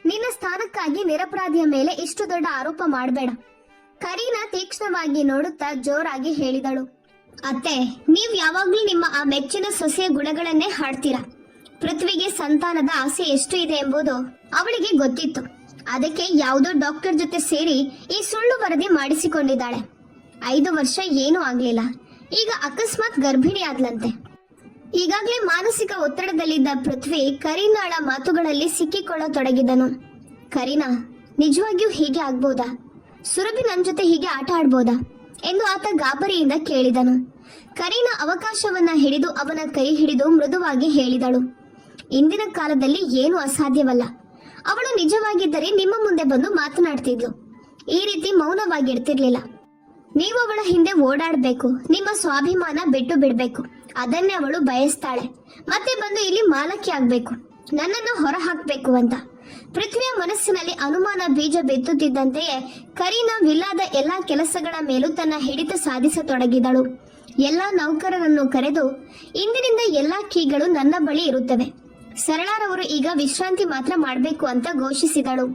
ನಿನ್ನ ಸ್ಥಾನಕ್ಕಾಗಿ ನಿರಪರಾಧಿಯ ಮೇಲೆ ಇಷ್ಟು ದೊಡ್ಡ ಆರೋಪ ಮಾಡಬೇಡ. ಕರೀನಾ ತೀಕ್ಷ್ಣವಾಗಿ ನೋಡುತ್ತಾ ಜೋರಾಗಿ ಹೇಳಿದಳು, ಅತ್ತೆ, ನೀವ್ ಯಾವಾಗ್ಲೂ ನಿಮ್ಮ ಆ ಮೆಚ್ಚಿನ ಸೊಸೆಯ ಗುಣಗಳನ್ನೇ ಹಾಡ್ತೀರಾ. ಪೃಥ್ವಿಗೆ ಸಂತಾನದ ಆಸೆ ಎಷ್ಟು ಇದೆ ಎಂಬುದು ಅವಳಿಗೆ ಗೊತ್ತಿತ್ತು. ಅದಕ್ಕೆ ಯಾವುದೋ ಡಾಕ್ಟರ್ ಜೊತೆ ಸೇರಿ ಈ ಸುಳ್ಳು ವರದಿ ಮಾಡಿಸಿಕೊಂಡಿದ್ದಾಳೆ. 5 ವರ್ಷ ಏನೂ ಆಗ್ಲಿಲ್ಲ. ಈಗ ಅಕಸ್ಮಾತ್ ಗರ್ಭಿಣಿ ಆದ್ಲಂತೆ. ಈಗಾಗಲೇ ಮಾನಸಿಕ ಒತ್ತಡದಲ್ಲಿದ್ದ ಪೃಥ್ವಿ ಕರೀನಾಳ ಮಾತುಗಳಲ್ಲಿ ಸಿಕ್ಕಿಕೊಳ್ಳತೊಡಗಿದನು. ಕರೀನಾ, ನಿಜವಾಗಿಯೂ ಹೀಗೆ ಆಗ್ಬೋದಾ? ಸುರಭಿ ನನ್ನ ಜೊತೆ ಹೀಗೆ ಆಟ ಆಡ್ಬೋದಾ ಎಂದು ಆತ ಗಾಬರಿಯಿಂದ ಕೇಳಿದನು. ಕರೀನಾ ಅವಕಾಶವನ್ನ ಹಿಡಿದು ಅವನ ಕೈ ಹಿಡಿದು ಮೃದುವಾಗಿ ಹೇಳಿದಳು, ಇಂದಿನ ಕಾಲದಲ್ಲಿ ಏನು ಅಸಾಧ್ಯವಲ್ಲ. ಅವಳು ನಿಜವಾಗಿದ್ದರೆ ನಿಮ್ಮ ಮುಂದೆ ಬಂದು ಮಾತನಾಡ್ತಿದ್ಲು. ಈ ರೀತಿ ಮೌನವಾಗಿರ್ತಿರ್ಲಿಲ್ಲ. ನೀವು ಅವಳ ಹಿಂದೆ ಓಡಾಡ್ಬೇಕು, ನಿಮ್ಮ ಸ್ವಾಭಿಮಾನ ಬಿಟ್ಟು ಬಿಡ್ಬೇಕು. ಅದನ್ನೇ ಅವಳು ಬಯಸ್ತಾಳೆ. ಮತ್ತೆ ಬಂದು ಇಲ್ಲಿ ಮಾಲಕಿ ಆಗ್ಬೇಕು, ನನ್ನನ್ನು ಹೊರ ಹಾಕ್ಬೇಕು ಅಂತ. ಪೃಥ್ವಿಯ ಮನಸ್ಸಿನಲ್ಲಿ ಅನುಮಾನ ಬೀಜ ಬಿತ್ತುತ್ತಿದ್ದಂತೆಯೇ ಕರೀನಾ ವಿಲ್ಲಾದ ಎಲ್ಲಾ ಕೆಲಸಗಳ ಮೇಲೂ ತನ್ನ ಹಿಡಿತ ಸಾಧಿಸತೊಡಗಿದಳು. ಎಲ್ಲಾ ನೌಕರರನ್ನು ಕರೆದು, ಇಂದಿನಿಂದ ಎಲ್ಲಾ ಕೀಗಳು ನನ್ನ ಬಳಿ ಇರುತ್ತವೆ. ಸರಳಾರವರು ಈಗ ವಿಶ್ರಾಂತಿ ಮಾತ್ರ ಮಾಡಬೇಕು ಅಂತ ಘೋಷಿಸಿದಳು.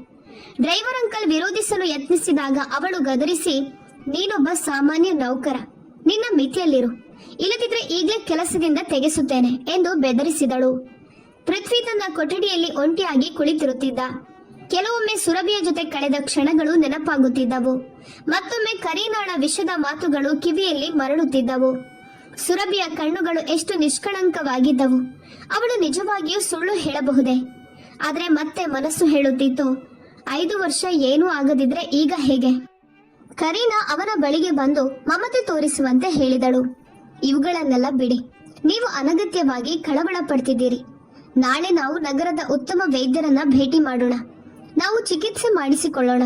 ಡ್ರೈವರ್ ಅಂಕಲ್ ವಿರೋಧಿಸಲು ಯತ್ನಿಸಿದಾಗ ಅವಳು ಗದರಿಸಿ, ನೀನೊಬ್ಬ ಸಾಮಾನ್ಯ ನೌಕರ, ನಿನ್ನ ಮಿತಿಯಲ್ಲಿರು, ಇಲ್ಲದಿದ್ರೆ ಈಗಲೇ ಕೆಲಸದಿಂದ ತೆಗೆಸುತ್ತೇನೆ ಎಂದು ಬೆದರಿಸಿದಳು. ಪೃಥ್ವಿ ತನ್ನ ಕೊಠಡಿಯಲ್ಲಿ ಒಂಟಿಯಾಗಿ ಕುಳಿತಿರುತ್ತಿದ್ದ. ಕೆಲವೊಮ್ಮೆ ಸುರಭಿಯ ಜೊತೆ ಕಳೆದ ಕ್ಷಣಗಳು ನೆನಪಾಗುತ್ತಿದ್ದವು. ಮತ್ತೊಮ್ಮೆ ಕರೀನಾಳ ವಿಷದ ಮಾತುಗಳು ಕಿವಿಯಲ್ಲಿ ಮರಳುತ್ತಿದ್ದವು. ಸುರಭಿಯ ಕಣ್ಣುಗಳು ಎಷ್ಟು ನಿಷ್ಕಳಂಕವಾಗಿದ್ದವು. ಅವಳು ನಿಜವಾಗಿಯೂ ಸುಳ್ಳು ಹೇಳಬಹುದೇ? ಆದರೆ ಮತ್ತೆ ಮನಸ್ಸು ಹೇಳುತ್ತಿತ್ತು, 5 ವರ್ಷ ಏನೂ ಆಗದಿದ್ರೆ ಈಗ ಹೇಗೆ? ಕರೀನಾ ಅವನ ಬಳಿಗೆ ಬಂದು ಮಮತೆ ತೋರಿಸುವಂತೆ ಹೇಳಿದಳು, ಇವುಗಳನ್ನೆಲ್ಲ ಬಿಡಿ. ನೀವು ಅನಗತ್ಯವಾಗಿ ಕಳವಳ ಪಡ್ತಿದ್ದೀರಿ. ನಾಳೆ ನಾವು ನಗರದ ಉತ್ತಮ ವೈದ್ಯರನ್ನ ಭೇಟಿ ಮಾಡೋಣ. ನಾವು ಚಿಕಿತ್ಸೆ ಮಾಡಿಸಿಕೊಳ್ಳೋಣ.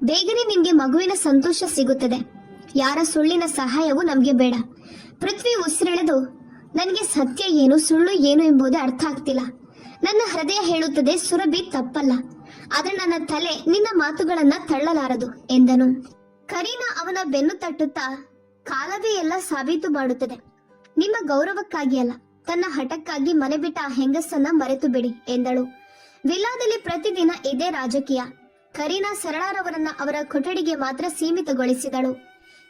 ಬೇಗನೆ ನಿಮ್ಗೆ ಮಗುವಿನ ಸಂತೋಷ ಸಿಗುತ್ತದೆ. ಯಾರ ಸುಳ್ಳಿನ ಸಹಾಯವೂ ನಮ್ಗೆ ಬೇಡ. ಪೃಥ್ವಿ ಉಸಿರೆಳೆದು, ನನಗೆ ಸತ್ಯ ಏನು ಸುಳ್ಳು ಏನು ಎಂಬುದೇ ಅರ್ಥ ಆಗ್ತಿಲ್ಲ. ನನ್ನ ಹೃದಯ ಹೇಳುತ್ತದೆ ಸುರಭಿ ತಪ್ಪಲ್ಲ, ಆದ್ರೆ ನನ್ನ ತಲೆ ನಿನ್ನ ಮಾತುಗಳನ್ನ ತಳ್ಳಲಾರದು ಎಂದನು. ಕರೀನಾ ಅವನ ಬೆನ್ನು ತಟ್ಟುತ್ತಾ, ಕಾಲವೇ ಎಲ್ಲ ಸಾಬೀತು ಮಾಡುತ್ತದೆ. ನಿಮ್ಮ ಗೌರವಕ್ಕಾಗಿ ಅಲ್ಲ, ತನ್ನ ಹಠಕ್ಕಾಗಿ ಮನೆ ಬಿಟ್ಟ ಆ ಹೆಂಗಸನ್ನ ಮರೆತು ಬಿಡಿ ಎಂದಳು. ವಿಲ್ಲಾದಲ್ಲಿ ಪ್ರತಿದಿನ ಇದೇ ರಾಜಕೀಯ. ಕರೀನಾ ಸರಳಾರವರನ್ನ ಅವರ ಕೊಠಡಿಗೆ ಮಾತ್ರ ಸೀಮಿತಗೊಳಿಸಿದಳು.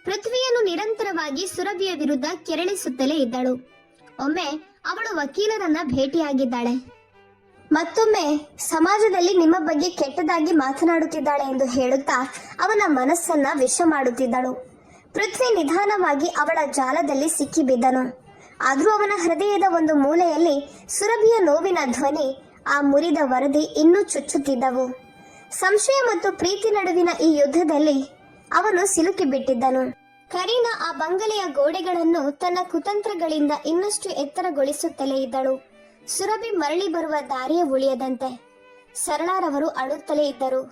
ಪೃಥ್ವಿಯನ್ನು ನಿರಂತರವಾಗಿ ಸುರಭಿಯ ವಿರುದ್ಧ ಕೆರಳಿಸುತ್ತಲೇ ಇದ್ದಳು. ಒಮ್ಮೆ ಅವಳು ವಕೀಲರನ್ನ ಭೇಟಿಯಾಗಿದ್ದಾಳೆ. ಮತ್ತೊಮ್ಮೆ ಸಮಾಜದಲ್ಲಿ ನಿಮ್ಮ ಬಗ್ಗೆ ಕೆಟ್ಟದಾಗಿ ಮಾತನಾಡುತ್ತಿದ್ದಾಳೆ ಎಂದು ಹೇಳುತ್ತಾ ಅವನ ಮನಸ್ಸನ್ನ ವಿಷ ಮಾಡುತ್ತಿದ್ದಳು. ಪೃಥ್ವಿ ನಿಧಾನವಾಗಿ ಅವಳ ಜಾಲದಲ್ಲಿ ಸಿಕ್ಕಿಬಿದ್ದನು. ಆದರೂ ಅವನ ಹೃದಯದ ಒಂದು ಮೂಲೆಯಲ್ಲಿ ಸುರಭಿಯ ನೋವಿನ ಧ್ವನಿ, ಆ ಮುರಿದ ವರದಿ ಇನ್ನೂ ಚುಚ್ಚುತ್ತಿದ್ದವು. ಸಂಶಯ ಮತ್ತು ಪ್ರೀತಿ ನಡುವಿನ ಈ ಯುದ್ಧದಲ್ಲಿ ಅವನು ಸಿಲುಕಿಬಿಟ್ಟಿದ್ದನು. ಕರೀನಾ ಆ ಬಂಗಲೆಯ ಗೋಡೆಗಳನ್ನು ತನ್ನ ಕುತಂತ್ರಗಳಿಂದ ಇನ್ನಷ್ಟು ಎತ್ತರಗೊಳಿಸುತ್ತಲೇ ಇದ್ದಳು. ಸುರಭಿ ಮರಳಿ ಬರುವ ದಾರಿಯ ಉಳಿಯದಂತೆ. ಸರಳಾರವರು ಅಳುತ್ತಲೇ ಇದ್ದರು.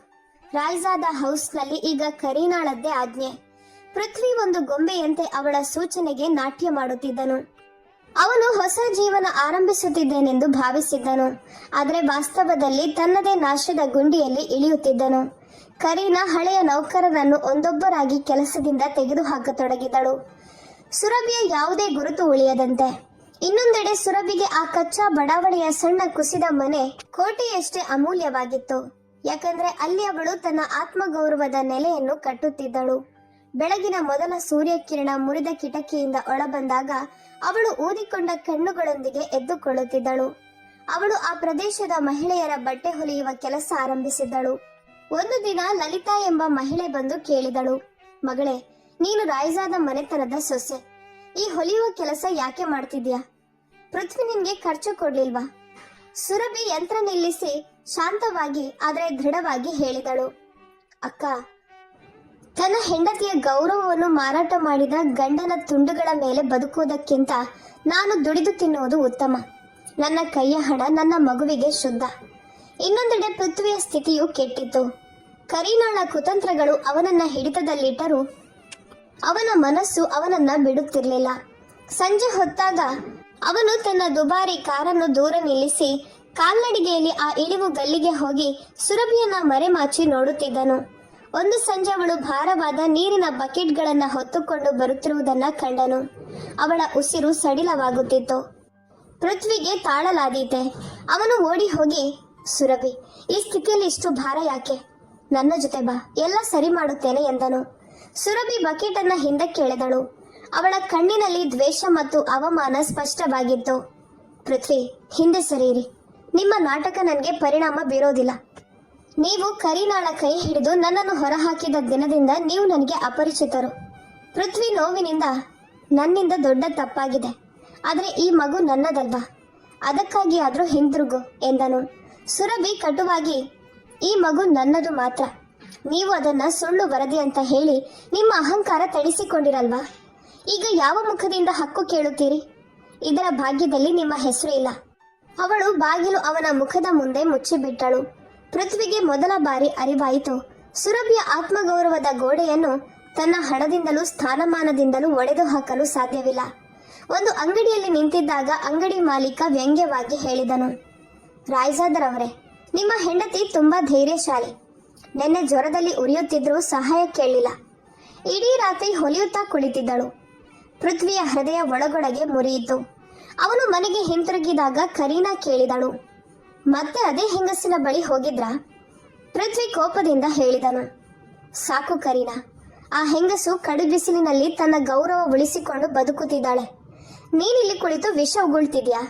ರಾಯ್ಜಾದ ಹೌಸ್ನಲ್ಲಿ ಈಗ ಕರೀನಾಳದ್ದೇ ಆಜ್ಞೆ. ಪೃಥ್ವಿ ಒಂದು ಗೊಂಬೆಯಂತೆ ಅವಳ ಸೂಚನೆಗೆ ನಾಟ್ಯ ಮಾಡುತ್ತಿದ್ದನು. ಅವನು ಹೊಸ ಜೀವನ ಆರಂಭಿಸುತ್ತಿದ್ದೇನೆಂದು ಭಾವಿಸಿದ್ದನು. ಆದರೆ ವಾಸ್ತವದಲ್ಲಿ ತನ್ನದೇ ನಾಶದ ಗುಂಡಿಯಲ್ಲಿ ಇಳಿಯುತ್ತಿದ್ದನು. ಕರೀನಾ ಹಳೆಯ ನೌಕರರನ್ನು ಒಂದೊಬ್ಬರಾಗಿ ಕೆಲಸದಿಂದ ತೆಗೆದುಹಾಕತೊಡಗಿದಳು. ಸುರಭಿಯ ಯಾವುದೇ ಗುರುತು ಉಳಿಯದಂತೆ. ಇನ್ನೊಂದೆಡೆ ಸುರಭಿಗೆ ಆ ಕಚ್ಚಾ ಬಡಾವಣೆಯ ಸಣ್ಣ ಕುಸಿದ ಮನೆ ಕೋಟೆಯಷ್ಟೇ ಅಮೂಲ್ಯವಾಗಿತ್ತು. ಯಾಕಂದ್ರೆ ಅಲ್ಲಿ ಅವಳು ತನ್ನ ಆತ್ಮಗೌರವದ ನೆಲೆಯನ್ನು ಕಟ್ಟುತ್ತಿದ್ದಳು. ಬೆಳಗಿನ ಮೊದಲ ಸೂರ್ಯಕಿರಣ ಮುರಿದ ಕಿಟಕಿಯಿಂದ ಒಳಬಂದಾಗ ಅವಳು ಊದಿಕೊಂಡ ಕಣ್ಣುಗಳೊಂದಿಗೆ ಎದ್ದುಕೊಳ್ಳುತ್ತಿದ್ದಳು. ಅವಳು ಆ ಪ್ರದೇಶದ ಮಹಿಳೆಯರ ಬಟ್ಟೆ ಹೊಲಿಯುವ ಕೆಲಸ ಆರಂಭಿಸಿದ್ದಳು. ಒಂದು ದಿನ ಲಲಿತಾ ಎಂಬ ಮಹಿಳೆ ಬಂದು ಕೇಳಿದಳು, ಮಗಳೇ, ನೀನು ರಾಯ್ಜಾದ ಮನೆತನದ ಸೊಸೆ. ಈ ಹೊಲಿಯುವ ಕೆಲಸ ಯಾಕೆ ಮಾಡ್ತಿದ್ಯಾ? ಪೃಥ್ವಿ ನಿನ್ಗೆ ಖರ್ಚು ಕೊಡ್ಲಿಲ್ವಾ? ಸುರಭಿ ಯಂತ್ರ ನಿಲ್ಲಿಸಿ ಶಾಂತವಾಗಿ ಆದರೆ ದೃಢವಾಗಿ ಹೇಳಿದಳು, ಅಕ್ಕ, ತನ್ನ ಹೆಂಡತಿಯ ಗೌರವವನ್ನು ಮಾರಾಟ ಮಾಡಿದ ಗಂಡನ ತುಂಡುಗಳ ಮೇಲೆ ಬದುಕುವುದಕ್ಕಿಂತ ನಾನು ದುಡಿದು ತಿನ್ನುವುದು ಉತ್ತಮ. ನನ್ನ ಕೈಯ ಹಣ ನನ್ನ ಮಗುವಿಗೆ ಶುದ್ಧ. ಇನ್ನೊಂದೆಡೆ ಪೃಥ್ವಿಯ ಸ್ಥಿತಿಯು ಕೆಟ್ಟಿತ್ತು. ಕರೀನಾಳ ಕುತಂತ್ರಗಳು ಅವನನ್ನ ಹಿಡಿತದಲ್ಲಿಟ್ಟರೂ ಅವನ ಮನಸ್ಸು ಅವನನ್ನ ಬಿಡುತ್ತಿರಲಿಲ್ಲ. ಸಂಜೆ ಹೊತ್ತಾಗ ಅವನು ತನ್ನ ದುಬಾರಿ ಕಾರನ್ನು ದೂರ ನಿಲ್ಲಿಸಿ ಕಾಲ್ನಡಿಗೆಯಲ್ಲಿ ಆ ಇಳಿವು ಗಲ್ಲಿಗೆ ಹೋಗಿ ಸುರಭಿಯನ್ನ ಮರೆಮಾಚಿ ನೋಡುತ್ತಿದ್ದನು. ಒಂದು ಸಂಜೆ ಅವಳು ಭಾರವಾದ ನೀರಿನ ಬಕೆಟ್ಗಳನ್ನ ಹೊತ್ತುಕೊಂಡು ಬರುತ್ತಿರುವುದನ್ನ ಕಂಡನು. ಅವಳ ಉಸಿರು ಸಡಿಲವಾಗುತ್ತಿತ್ತು. ಪೃಥ್ವಿಗೆ ತಾಳಲಾದೀತೆ. ಅವನು ಓಡಿ ಹೋಗಿ, ಸುರಭಿ, ಈ ಸ್ಥಿತಿಯಲ್ಲಿ ಇಷ್ಟು ಭಾರ ಯಾಕೆ? ನನ್ನ ಜೊತೆ ಬಾ, ಎಲ್ಲ ಸರಿ ಮಾಡುತ್ತೇನೆ ಎಂದನು. ಸುರಭಿ ಬಕೆಟ್ ಅನ್ನ ಹಿಂದಕ್ಕೆ ಎಳೆದಳು. ಅವಳ ಕಣ್ಣಿನಲ್ಲಿ ದ್ವೇಷ ಮತ್ತು ಅವಮಾನ ಸ್ಪಷ್ಟವಾಗಿತ್ತು. ಪೃಥ್ವಿ, ಹಿಂದೆ ಸರಿಯಿರಿ. ನಿಮ್ಮ ನಾಟಕ ನನಗೆ ಪರಿಣಾಮ ಬೀರೋದಿಲ್ಲ. ನೀವು ಕರೀನಾಳ ಕೈ ಹಿಡಿದು ನನ್ನನ್ನು ಹೊರಹಾಕಿದ ದಿನದಿಂದ ನೀವು ನನಗೆ ಅಪರಿಚಿತರು. ಪೃಥ್ವಿ ನೋವಿನಿಂದ, ನನ್ನಿಂದ ದೊಡ್ಡ ತಪ್ಪಾಗಿದೆ, ಆದರೆ ಈ ಮಗು ನನ್ನದಲ್ವಾ, ಅದಕ್ಕಾಗಿ ಆದರೂ ಹಿಂದಿರುಗು ಎಂದನು. ಸುರಭಿ ಕಟುವಾಗಿ, ಈ ಮಗು ನನ್ನದು ಮಾತ್ರ, ನೀವು ಅದನ್ನ ಸುಳ್ಳು ವರದಿ ಅಂತ ಹೇಳಿ ನಿಮ್ಮ ಅಹಂಕಾರ ತಣಿಸಿಕೊಂಡಿರಲ್ವಾ, ಈಗ ಯಾವ ಮುಖದಿಂದ ಹಕ್ಕು ಕೇಳುತ್ತೀರಿ? ಇದರ ಭಾಗ್ಯದಲ್ಲಿ ನಿಮ್ಮ ಹೆಸರು ಇಲ್ಲ. ಅವಳು ಬಾಗಿಲು ಅವನ ಮುಖದ ಮುಂದೆ ಮುಚ್ಚಿಬಿಟ್ಟಳು. ಪೃಥ್ವಿಗೆ ಮೊದಲ ಬಾರಿ ಅರಿವಾಯಿತು, ಸುರಭಿಯ ಆತ್ಮಗೌರವದ ಗೋಡೆಯನ್ನು ತನ್ನ ಹಣದಿಂದಲೂ ಸ್ಥಾನಮಾನದಿಂದಲೂ ಒಡೆದು ಹಾಕಲು ಸಾಧ್ಯವಿಲ್ಲ. ಒಂದು ಅಂಗಡಿಯಲ್ಲಿ ನಿಂತಿದ್ದಾಗ ಅಂಗಡಿ ಮಾಲೀಕ ವ್ಯಂಗ್ಯವಾಗಿ ಹೇಳಿದನು, ರಾಯ್ಜಾದರ್ ಅವರೇ, ನಿಮ್ಮ ಹೆಂಡತಿ ತುಂಬಾ ಧೈರ್ಯಶಾಲಿ. ನಿನ್ನೆ ಜ್ವರದಲ್ಲಿ ಉರಿಯುತ್ತಿದ್ರೂ ಸಹಾಯ ಕೇಳಲಿಲ್ಲ. ಇಡೀ ರಾತ್ರಿ ಹೊಲಿಯುತ್ತಾ ಕುಳಿತಿದ್ದಳು. ಪೃಥ್ವಿಯ ಹೃದಯ ಒಳಗೊಳಗೆ ಮುರಿಯಿತು. ಅವನು ಮನೆಗೆ ಹಿಂತಿರುಗಿದಾಗ ಕರೀನಾ ಕೇಳಿದಳು, ಮತ್ತೆ ಅದೇ ಹೆಂಗಸಿನ ಬಳಿ ಹೋಗಿದ್ರಾ? ಪೃಥ್ವಿ ಕೋಪದಿಂದ ಹೇಳಿದನು, ಸಾಕು ಕರೀನಾ, ಆ ಹೆಂಗಸು ಕಡು ಬಿಸಿಲಿನಲ್ಲಿ ತನ್ನ ಗೌರವ ಉಳಿಸಿಕೊಂಡು ಬದುಕುತ್ತಿದ್ದಾಳೆ. ನೀನಿಲ್ಲಿ ಕುಳಿತು ವಿಷ ಉಗುಳ್ತಿದ್ಯಾ?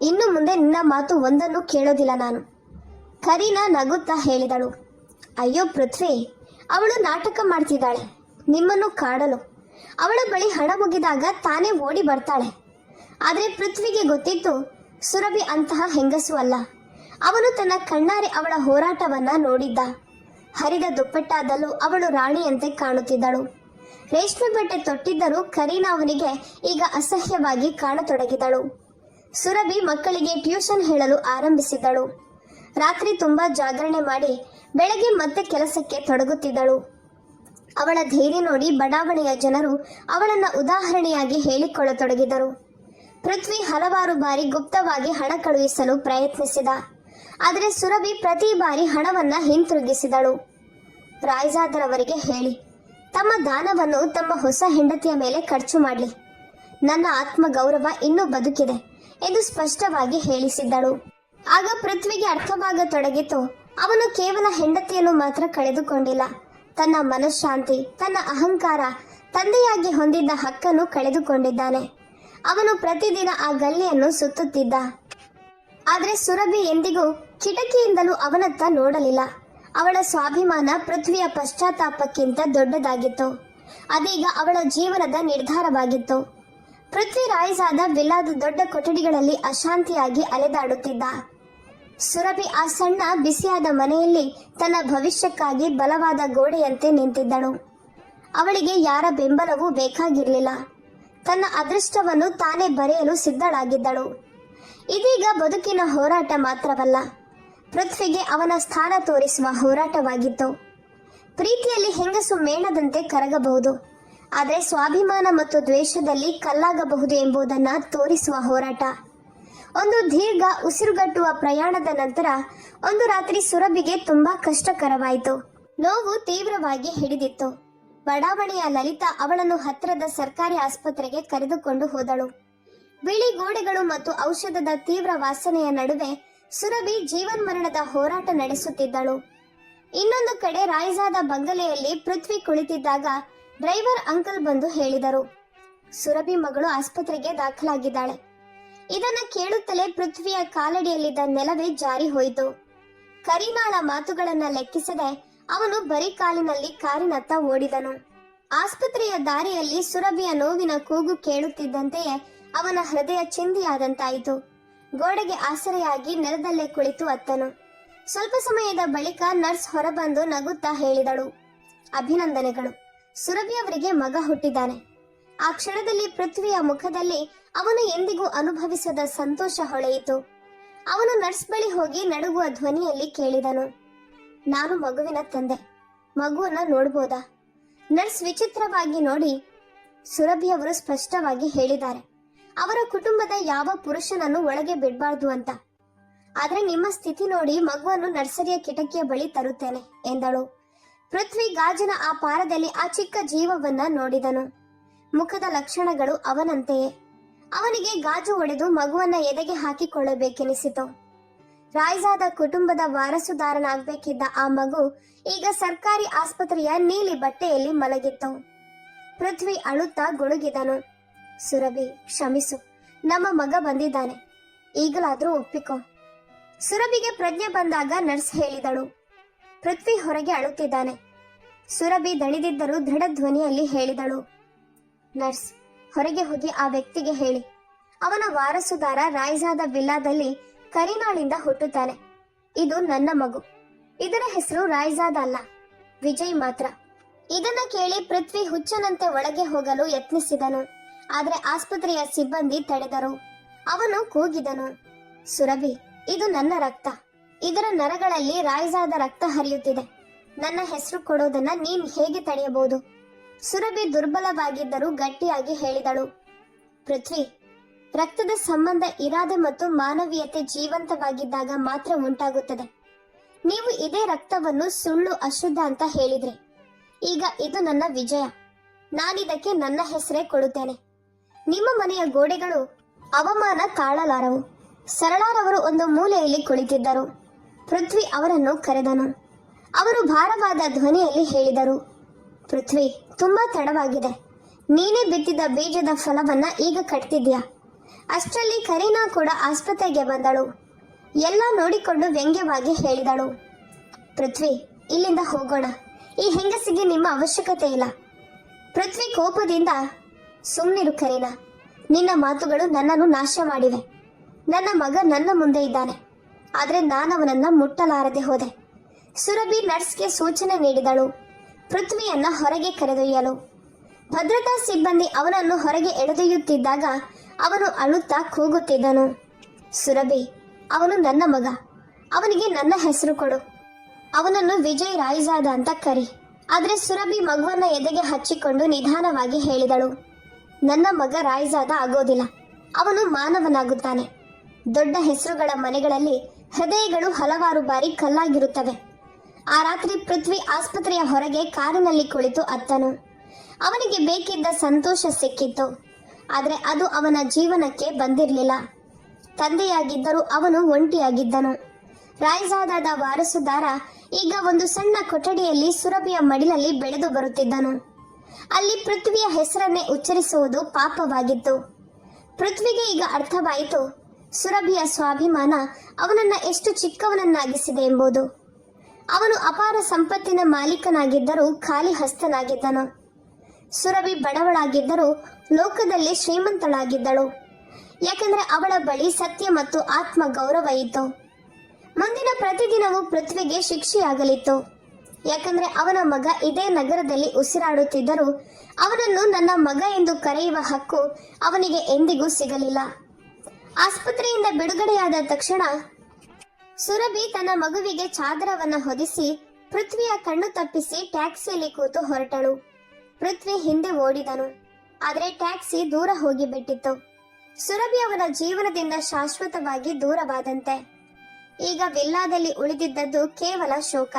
ಇನ್ನು ಮುಂದೆ ನಿನ್ನ ಮಾತು ಒಂದನ್ನು ಕೇಳೋದಿಲ್ಲ ನಾನು. ಕರೀನಾ ನಗುತ್ತಾ ಹೇಳಿದಳು, ಅಯ್ಯೋ ಪೃಥ್ವಿ, ಅವಳು ನಾಟಕ ಮಾಡ್ತಿದ್ದಾಳೆ ನಿಮ್ಮನ್ನು ಕಾಡಲು. ಅವಳ ಬಳಿ ಹಣ ಮುಗಿದಾಗ ತಾನೇ ಓಡಿ ಬರ್ತಾಳೆ. ಆದರೆ ಪೃಥ್ವಿಗೆ ಗೊತ್ತಿತ್ತು, ಸುರಭಿ ಅಂತಹ ಹೆಂಗಸು ಅಲ್ಲ. ಅವನು ತನ್ನ ಕಣ್ಣಾರೆ ಅವಳ ಹೋರಾಟವನ್ನ ನೋಡಿದ್ದ. ಹರಿದ ದುಪ್ಪಟ್ಟಾದಲ್ಲೂ ಅವಳು ರಾಣಿಯಂತೆ ಕಾಣುತ್ತಿದ್ದಳು. ರೇಷ್ಮೆ ಬಟ್ಟೆ ತೊಟ್ಟಿದ್ದರೂ ಕರೀನಾ ಅವನಿಗೆ ಈಗ ಅಸಹ್ಯವಾಗಿ ಕಾಣತೊಡಗಿದಳು. ಸುರಭಿ ಮಕ್ಕಳಿಗೆ ಟ್ಯೂಷನ್ ಹೇಳಲು ಆರಂಭಿಸಿದಳು. ರಾತ್ರಿ ತುಂಬಾ ಜಾಗರಣೆ ಮಾಡಿ ಬೆಳಗ್ಗೆ ಮತ್ತೆ ಕೆಲಸಕ್ಕೆ ತೊಡಗುತ್ತಿದ್ದಳು. ಅವಳ ಧೈರ್ಯ ನೋಡಿ ಬಡಾವಣೆಯ ಜನರು ಅವಳನ್ನ ಉದಾಹರಣೆಯಾಗಿ ಹೇಳಿಕೊಳ್ಳತೊಡಗಿದರು. ಪೃಥ್ವಿ ಹಲವಾರು ಬಾರಿ ಗುಪ್ತವಾಗಿ ಹಣ ಕಳುಹಿಸಲು ಪ್ರಯತ್ನಿಸಿದ. ಆದರೆ ಸುರಭಿ ಪ್ರತಿ ಬಾರಿ ಹಣವನ್ನ ಹಿಂತಿರುಗಿಸಿದಳು. ರಾಯ್ಜಾದರ್ ಅವರಿಗೆ ಹೇಳಿ, ತಮ್ಮ ದಾನವನ್ನು ತಮ್ಮ ಹೊಸ ಹೆಂಡತಿಯ ಮೇಲೆ ಖರ್ಚು ಮಾಡಲಿ. ನನ್ನ ಆತ್ಮ ಗೌರವ ಇನ್ನೂ ಬದುಕಿದೆ ಎಂದು ಸ್ಪಷ್ಟವಾಗಿ ಹೇಳಿಸಿದ್ದಳು. ಆಗ ಪೃಥ್ವಿಗೆ ಅರ್ಥವಾಗತೊಡಗಿತು, ಅವನು ಕೇವಲ ಹೆಂಡತಿಯನ್ನು ಮಾತ್ರ ಕಳೆದುಕೊಂಡಿಲ್ಲ, ತನ್ನ ಮನಃಶಾಂತಿ, ತನ್ನ ಅಹಂಕಾರ, ತಂದೆಯಾಗಿ ಹೊಂದಿದ್ದ ಹಕ್ಕನ್ನು ಕಳೆದುಕೊಂಡಿದ್ದಾನೆ. ಅವನು ಪ್ರತಿದಿನ ಆ ಗಲ್ಲಿಯನ್ನು ಸುತ್ತುತ್ತಿದ್ದ. ಆದರೆ ಸುರಭಿ ಎಂದಿಗೂ ಕಿಟಕಿಯಿಂದಲೂ ಅವನತ್ತ ನೋಡಲಿಲ್ಲ. ಅವಳ ಸ್ವಾಭಿಮಾನ ಪೃಥ್ವಿಯ ಪಶ್ಚಾತ್ತಾಪಕ್ಕಿಂತ ದೊಡ್ಡದಾಗಿತ್ತು. ಅದೀಗ ಅವಳ ಜೀವನದ ನಿರ್ಧಾರವಾಗಿತ್ತು. ಪೃಥ್ವಿ ರಾಯ್ಜಾದ ವಿಲ್ಲಾದ ದೊಡ್ಡ ಕೊಠಡಿಗಳಲ್ಲಿ ಅಶಾಂತಿಯಾಗಿ ಅಲೆದಾಡುತ್ತಿದ್ದ. ಸುರಭಿ ಆ ಸಣ್ಣ ಬಿಸಿಯಾದ ಮನೆಯಲ್ಲಿ ತನ್ನ ಭವಿಷ್ಯಕ್ಕಾಗಿ ಬಲವಾದ ಗೋಡೆಯಂತೆ ನಿಂತಿದ್ದಳು. ಅವಳಿಗೆ ಯಾರ ಬೆಂಬಲವೂ ಬೇಕಾಗಿರಲಿಲ್ಲ. ತನ್ನ ಅದೃಷ್ಟವನ್ನು ತಾನೇ ಬರೆಯಲು ಸಿದ್ಧಳಾಗಿದ್ದಳು. ಇದೀಗ ಬದುಕಿನ ಹೋರಾಟ ಮಾತ್ರವಲ್ಲ, ಪೃಥ್ವಿಗೆ ಅವನ ಸ್ಥಾನ ತೋರಿಸುವ ಹೋರಾಟವಾಗಿತ್ತು. ಪ್ರೀತಿಯಲ್ಲಿ ಹೆಂಗಸು ಮೇಣದಂತೆ ಕರಗಬಹುದು, ಆದರೆ ಸ್ವಾಭಿಮಾನ ಮತ್ತು ದ್ವೇಷದಲ್ಲಿ ಕಲ್ಲಾಗಬಹುದು ಎಂಬುದನ್ನು ತೋರಿಸುವ ಹೋರಾಟ. ಒಂದು ದೀರ್ಘ ಉಸಿರುಗಟ್ಟುವ ಪ್ರಯಾಣದ ನಂತರ ಒಂದು ರಾತ್ರಿ ಸುರಭಿಗೆ ತುಂಬಾ ಕಷ್ಟಕರವಾಯಿತು. ನೋವು ತೀವ್ರವಾಗಿ ಹಿಡಿದಿತ್ತು. ಬಡಾವಣೆಯ ಲಲಿತಾ ಅವಳನ್ನು ಹತ್ತಿರದ ಸರ್ಕಾರಿ ಆಸ್ಪತ್ರೆಗೆ ಕರೆದುಕೊಂಡು ಹೋದಳು. ಬಿಳಿ ಗೋಡೆಗಳು ಮತ್ತು ಔಷಧದ ತೀವ್ರ ವಾಸನೆಯ ನಡುವೆ ಸುರಭಿ ಜೀವನ್ಮರಣದ ಹೋರಾಟ ನಡೆಸುತ್ತಿದ್ದಳು. ಇನ್ನೊಂದು ಕಡೆ ರಾಯ್ಜಾದ ಬಂಗಲೆಯಲ್ಲಿ ಪೃಥ್ವಿ ಕುಳಿತಿದ್ದಾಗ ಡ್ರೈವರ್ ಅಂಕಲ್ ಬಂದು ಹೇಳಿದರು, ಸುರಭಿ ಮಗಳು ಆಸ್ಪತ್ರೆಗೆ ದಾಖಲಾಗಿದ್ದಾಳೆ. ಇದನ್ನ ಕೇಳುತ್ತಲೇ ಪೃಥ್ವಿಯ ಕಾಲಡಿಯಲ್ಲಿದ್ದ ನೆಲವೇ ಜಾರಿ ಹೋಯಿತು. ಕರೀನಾಳ ಮಾತುಗಳನ್ನ ಲೆಕ್ಕಿಸದೆ ಅವನು ಬರೀ ಕಾಲಿನಲ್ಲಿ ಕಾರಿನತ್ತ ಓಡಿದನು. ಆಸ್ಪತ್ರೆಯ ದಾರಿಯಲ್ಲಿ ಸುರಭಿಯ ನೋವಿನ ಕೂಗು ಕೇಳುತ್ತಿದ್ದಂತೆಯೇ ಅವನ ಹೃದಯ ಚಿಂದಿಯಾದಂತಾಯಿತು. ಗೋಡೆಗೆ ಆಸರೆಯಾಗಿ ನೆಲದಲ್ಲೇ ಕುಳಿತು ಅತ್ತನು. ಸ್ವಲ್ಪ ಸಮಯದ ಬಳಿಕ ನರ್ಸ್ ಹೊರಬಂದು ನಗುತ್ತಾ ಹೇಳಿದಳು, ಅಭಿನಂದನೆಗಳು, ಸುರಭಿಯವರಿಗೆ ಮಗ ಹುಟ್ಟಿದ್ದಾನೆ. ಆ ಕ್ಷಣದಲ್ಲಿ ಪೃಥ್ವಿಯ ಮುಖದಲ್ಲಿ ಅವನು ಎಂದಿಗೂ ಅನುಭವಿಸದ ಸಂತೋಷ ಹೊಳೆಯಿತು. ಅವನು ನರ್ಸ್ ಬಳಿ ಹೋಗಿ ನಡುಗುವ ಧ್ವನಿಯಲ್ಲಿ ಕೇಳಿದನು, ನಾನು ಮಗುವಿನ ತಂದೆ, ಮಗುವನ್ನ ನೋಡ್ಬೋದಾ? ನರ್ಸ್ ವಿಚಿತ್ರವಾಗಿ ನೋಡಿ, ಸುರಭಿಯವರು ಸ್ಪಷ್ಟವಾಗಿ ಹೇಳಿದ್ದಾರೆ, ಅವರ ಕುಟುಂಬದ ಯಾವ ಪುರುಷನನ್ನು ಒಳಗೆ ಬಿಡಬಾರ್ದು ಅಂತ. ಆದ್ರೆ ನಿಮ್ಮ ಸ್ಥಿತಿ ನೋಡಿ ಮಗುವನ್ನು ನರ್ಸರಿಯ ಕಿಟಕಿಯ ಬಳಿ ತರುತ್ತೇನೆ ಎಂದಳು. ಪೃಥ್ವಿ ಗಾಜಿನ ಆ ಪಾರದಲ್ಲಿ ಆ ಚಿಕ್ಕ ಜೀವವನ್ನ ನೋಡಿದನು. ಮುಖದ ಲಕ್ಷಣಗಳು ಅವನಂತೆಯೇ. ಅವನಿಗೆ ಗಾಜು ಒಡೆದು ಮಗುವನ್ನ ಎದೆಗೆ ಹಾಕಿಕೊಳ್ಳಬೇಕೆನಿಸಿತು. ರಾಯ್ಜಾದ ಕುಟುಂಬದ ವಾರಸುದಾರನಾಗಬೇಕಿದ್ದ ಆ ಮಗು ಈಗ ಸರ್ಕಾರಿ ಆಸ್ಪತ್ರೆಯ ನೀಲಿ ಬಟ್ಟೆಯಲ್ಲಿ ಮಲಗಿತ್ತು. ಪೃಥ್ವಿ ಅಳುತ್ತಾ ಗುಡುಗಿದನು, ಸುರಭಿ ಕ್ಷಮಿಸು, ನಮ್ಮ ಮಗ ಬಂದಿದ್ದಾನೆ, ಈಗಲಾದ್ರೂ ಒಪ್ಪಿಕೋ. ಸುರಭಿಗೆ ಪ್ರಜ್ಞೆ ಬಂದಾಗ ನರ್ಸ್ ಹೇಳಿದಳು, ಪೃಥ್ವಿ ಹೊರಗೆ ಅಳುತ್ತಿದ್ದಾನೆ. ಸುರಭಿ ದಣಿದಿದ್ದರೂ ದೃಢ ಧ್ವನಿಯಲ್ಲಿ ಹೇಳಿದಳು, ನರ್ಸ್, ಹೊರಗೆ ಹೋಗಿ ಆ ವ್ಯಕ್ತಿಗೆ ಹೇಳಿ, ಅವನ ವಾರಸುದಾರ ರಾಯ್ಜಾದ ವಿಲ್ಲಾದಲ್ಲಿ ಕರೀನಾಳಿಂದ ಹುಟ್ಟುತ್ತಾನೆ. ಇದು ನನ್ನ ಮಗು. ಇದರ ಹೆಸರು ರಾಯ್ಜಾದ ಅಲ್ಲ, ವಿಜಯ್ ಮಾತ್ರ. ಇದನ್ನ ಕೇಳಿ ಪೃಥ್ವಿ ಹುಚ್ಚನಂತೆ ಒಳಗೆ ಹೋಗಲು ಯತ್ನಿಸಿದನು. ಆದ್ರೆ ಆಸ್ಪತ್ರೆಯ ಸಿಬ್ಬಂದಿ ತಡೆದರು. ಅವನು ಕೂಗಿದನು, ಸುರಭಿ, ಇದು ನನ್ನ ರಕ್ತ. ಇದರ ನರಗಳಲ್ಲಿ ರಾಯ್ಜಾದ ರಕ್ತ ಹರಿಯುತ್ತಿದೆ. ನನ್ನ ಹೆಸರು ಕೊಡೋದನ್ನ ನೀನ್ ಹೇಗೆ ತಡೆಯಬಹುದು? ಸುರಭಿ ದುರ್ಬಲವಾಗಿದ್ದರೂ ಗಟ್ಟಿಯಾಗಿ ಹೇಳಿದಳು, ಪೃಥ್ವಿ, ರಕ್ತದ ಸಂಬಂಧ ಇರಾದೆ ಮತ್ತು ಮಾನವೀಯತೆ ಜೀವಂತವಾಗಿದ್ದಾಗ ಮಾತ್ರ ಉಂಟಾಗುತ್ತದೆ. ನೀವು ಇದೇ ರಕ್ತವನ್ನು ಸುಳ್ಳು, ಅಶುದ್ಧ ಅಂತ ಹೇಳಿದ್ರಿ. ಈಗ ಇದು ನನ್ನ ವಿಜಯ. ನಾನಿದಕ್ಕೆ ನನ್ನ ಹೆಸರೇ ಕೊಡುತ್ತೇನೆ. ನಿಮ್ಮ ಮನೆಯ ಗೋಡೆಗಳು ಅವಮಾನ ತಾಳಲಾರವು. ಸರಳಾರವರು ಒಂದು ಮೂಲೆಯಲ್ಲಿ ಕುಳಿತಿದ್ದರು. ಪೃಥ್ವಿ ಅವರನ್ನು ಕರೆದನು. ಅವರು ಭಾರವಾದ ಧ್ವನಿಯಲ್ಲಿ ಹೇಳಿದರು, ಪೃಥ್ವಿ, ತುಂಬಾ ತಡವಾಗಿದೆ. ನೀನೇ ಬಿತ್ತಿದ ಬೀಜದ ಫಲವನ್ನ ಈಗ ಕಟ್ತಿದ್ಯಾ. ಅಷ್ಟರಲ್ಲಿ ಕರೀನಾ ಕೂಡ ಆಸ್ಪತ್ರೆಗೆ ಬಂದಳು. ಎಲ್ಲ ನೋಡಿಕೊಂಡು ವ್ಯಂಗ್ಯವಾಗಿ ಹೇಳಿದಳು, ಪೃಥ್ವಿ, ಇಲ್ಲಿಂದ ಹೋಗೋಣ. ಈ ಹೆಂಗಸಿಗೆ ನಿಮ್ಮ ಅವಶ್ಯಕತೆ ಇಲ್ಲ. ಪೃಥ್ವಿ ಕೋಪದಿಂದ, ಸುಮ್ಮನಿರು ಕರೀನಾ, ನಿನ್ನ ಮಾತುಗಳು ನನ್ನನ್ನು ನಾಶ ಮಾಡಿವೆ. ನನ್ನ ಮಗ ನನ್ನ ಮುಂದೆ ಇದ್ದಾನೆ, ಆದ್ರೆ ನಾನವನನ್ನ ಮುಟ್ಟಲಾರದೆ ಹೋದೆ. ಸುರಭಿ ನರ್ಸ್ಗೆ ಸೂಚನೆ ನೀಡಿದಳು, ಪೃಥ್ವಿಯನ್ನ ಹೊರಗೆ ಕರೆದೊಯ್ಯಲು. ಭದ್ರತಾ ಸಿಬ್ಬಂದಿ ಅವನನ್ನು ಹೊರಗೆ ಎಳೆದೊಯ್ಯುತ್ತಿದ್ದಾಗ ಅವನು ಅಳುತ್ತಾ ಕೂಗುತ್ತಿದ್ದನು, ಸುರಭಿ, ಅವನು ನನ್ನ ಮಗ. ಅವನಿಗೆ ನನ್ನ ಹೆಸರು ಕೊಡು. ಅವನನ್ನು ವಿಜಯ್ ರಾಯ್ಜಾದ ಅಂತ ಕರಿ. ಆದ್ರೆ ಸುರಭಿ ಮಗುವನ್ನ ಎದೆಗೆ ಹಚ್ಚಿಕೊಂಡು ನಿಧಾನವಾಗಿ ಹೇಳಿದಳು, ನನ್ನ ಮಗ ರಾಯ್ಜಾದ ಆಗೋದಿಲ್ಲ. ಅವನು ಮಾನವನಾಗುತ್ತಾನೆ. ದೊಡ್ಡ ಹೆಸರುಗಳ ಮನೆಗಳಲ್ಲಿ ಹೃದಯಗಳು ಹಲವಾರು ಬಾರಿ ಕಲ್ಲಾಗಿರುತ್ತವೆ. ಆ ರಾತ್ರಿ ಪೃಥ್ವಿ ಆಸ್ಪತ್ರೆಯ ಹೊರಗೆ ಕಾರಿನಲ್ಲಿ ಕುಳಿತು ಅತ್ತನು. ಅವನಿಗೆ ಬೇಕಿದ್ದ ಸಂತೋಷ ಸಿಕ್ಕಿತ್ತು, ಆದರೆ ಅದು ಅವನ ಜೀವನಕ್ಕೆ ಬಂದಿರಲಿಲ್ಲ. ತಂದೆಯಾಗಿದ್ದರೂ ಅವನು ಒಂಟಿಯಾಗಿದ್ದನು. ರಾಯ್ಜಾದಾದ ವಾರಸುದಾರ ಈಗ ಒಂದು ಸಣ್ಣ ಕೊಠಡಿಯಲ್ಲಿ ಸುರಭಿಯ ಮಡಿಲಲ್ಲಿ ಬೆಳೆದು ಬರುತ್ತಿದ್ದನು. ಅಲ್ಲಿ ಪೃಥ್ವಿಯ ಹೆಸರನ್ನೇ ಉಚ್ಚರಿಸುವುದು ಪಾಪವಾಗಿತ್ತು. ಪೃಥ್ವಿಗೆ ಈಗ ಅರ್ಥವಾಯಿತು, ಸುರಭಿಯ ಸ್ವಾಭಿಮಾನ ಅವನನ್ನ ಎಷ್ಟು ಚಿಕ್ಕವನನ್ನಾಗಿಸಿದೆ ಎಂಬುದು. ಅವನು ಅಪಾರ ಸಂಪತ್ತಿನ ಮಾಲೀಕನಾಗಿದ್ದರೂ ಖಾಲಿ ಹಸ್ತನಾಗಿದ್ದನು. ಸುರಭಿ ಬಡವಳಾಗಿದ್ದರೂ ಲೋಕದಲ್ಲಿ ಶ್ರೀಮಂತಳಾಗಿದ್ದಳು. ಯಾಕೆಂದ್ರೆ ಅವಳ ಬಳಿ ಸತ್ಯ ಮತ್ತು ಆತ್ಮ ಗೌರವ ಇತ್ತು. ಮುಂದಿನ ಪ್ರತಿದಿನವೂ ಪೃಥ್ವಿಗೆ ಶಿಕ್ಷೆಯಾಗಲಿತ್ತು. ಯಾಕಂದ್ರೆ ಅವನ ಮಗ ಇದೇ ನಗರದಲ್ಲಿ ಉಸಿರಾಡುತ್ತಿದ್ದರೂ ಅವನನ್ನು ನನ್ನ ಮಗ ಎಂದು ಕರೆಯುವ ಹಕ್ಕು ಅವನಿಗೆ ಎಂದಿಗೂ ಸಿಗಲಿಲ್ಲ. ಆಸ್ಪತ್ರೆಯಿಂದ ಬಿಡುಗಡೆಯಾದ ತಕ್ಷಣ ಸುರಭಿ ತನ್ನ ಮಗುವಿಗೆ ಚಾದರವನ್ನ ಹೊದಿಸಿ ಪೃಥ್ವಿಯ ಕಣ್ಣು ತಪ್ಪಿಸಿ ಟ್ಯಾಕ್ಸಿಯಲ್ಲಿ ಕೂತು ಹೊರಟಳು. ಪೃಥ್ವಿ ಹಿಂದೆ ಓಡಿದನು, ಆದರೆ ಟ್ಯಾಕ್ಸಿ ದೂರ ಹೋಗಿಬಿಟ್ಟಿತ್ತು. ಸುರಭಿ ಅವನ ಜೀವನದಿಂದ ಶಾಶ್ವತವಾಗಿ ದೂರವಾದಂತೆ. ಈಗ ವಿಲ್ಲಾದಲ್ಲಿ ಉಳಿದಿದ್ದದ್ದು ಕೇವಲ ಶೋಕ.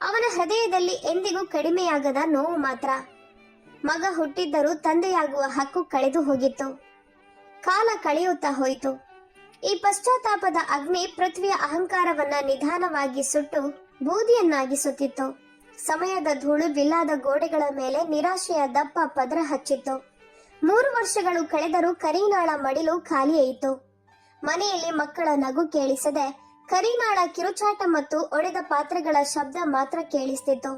ಅವನ ಹೃದಯದಲ್ಲಿ ಎಂದಿಗೂ ಕಡಿಮೆಯಾಗದ ನೋವು ಮಾತ್ರ. ಮಗ ಹುಟ್ಟಿದ್ದರೂ ತಂದೆಯಾಗುವ ಹಕ್ಕು ಕಳೆದು ಹೋಗಿತ್ತು. ಕಾಲ ಕಳೆಯುತ್ತಾ ಹೋಯಿತು. ಈ ಪಶ್ಚಾತ್ತಾಪದ ಅಗ್ನಿ ಪೃಥ್ವಿಯ ಅಹಂಕಾರವನ್ನ ನಿಧಾನವಾಗಿ ಸುಟ್ಟು ಬೂದಿಯನ್ನಾಗಿಸುತ್ತಿತ್ತು. ಸಮಯದ ಧೂಳು ವಿಲ್ಲಾದ ಗೋಡೆಗಳ ಮೇಲೆ ನಿರಾಶೆಯ ದಪ್ಪ ಪದರ ಹಚ್ಚಿತ್ತು. 3 ವರ್ಷಗಳು ಕಳೆದರೂ ಕರೀನಾಳ ಮಡಿಲು ಖಾಲಿಯಾಯಿತು. ಮನೆಯಲ್ಲಿ ಮಕ್ಕಳ ನಗು ಕೇಳಿಸದೆ ಕರೀನಾಳ ಕಿರುಚಾಟ ಮತ್ತು ಒಡೆದ ಪಾತ್ರೆಗಳ ಶಬ್ದ ಮಾತ್ರ ಕೇಳಿಸ್ತಿತ್ತು.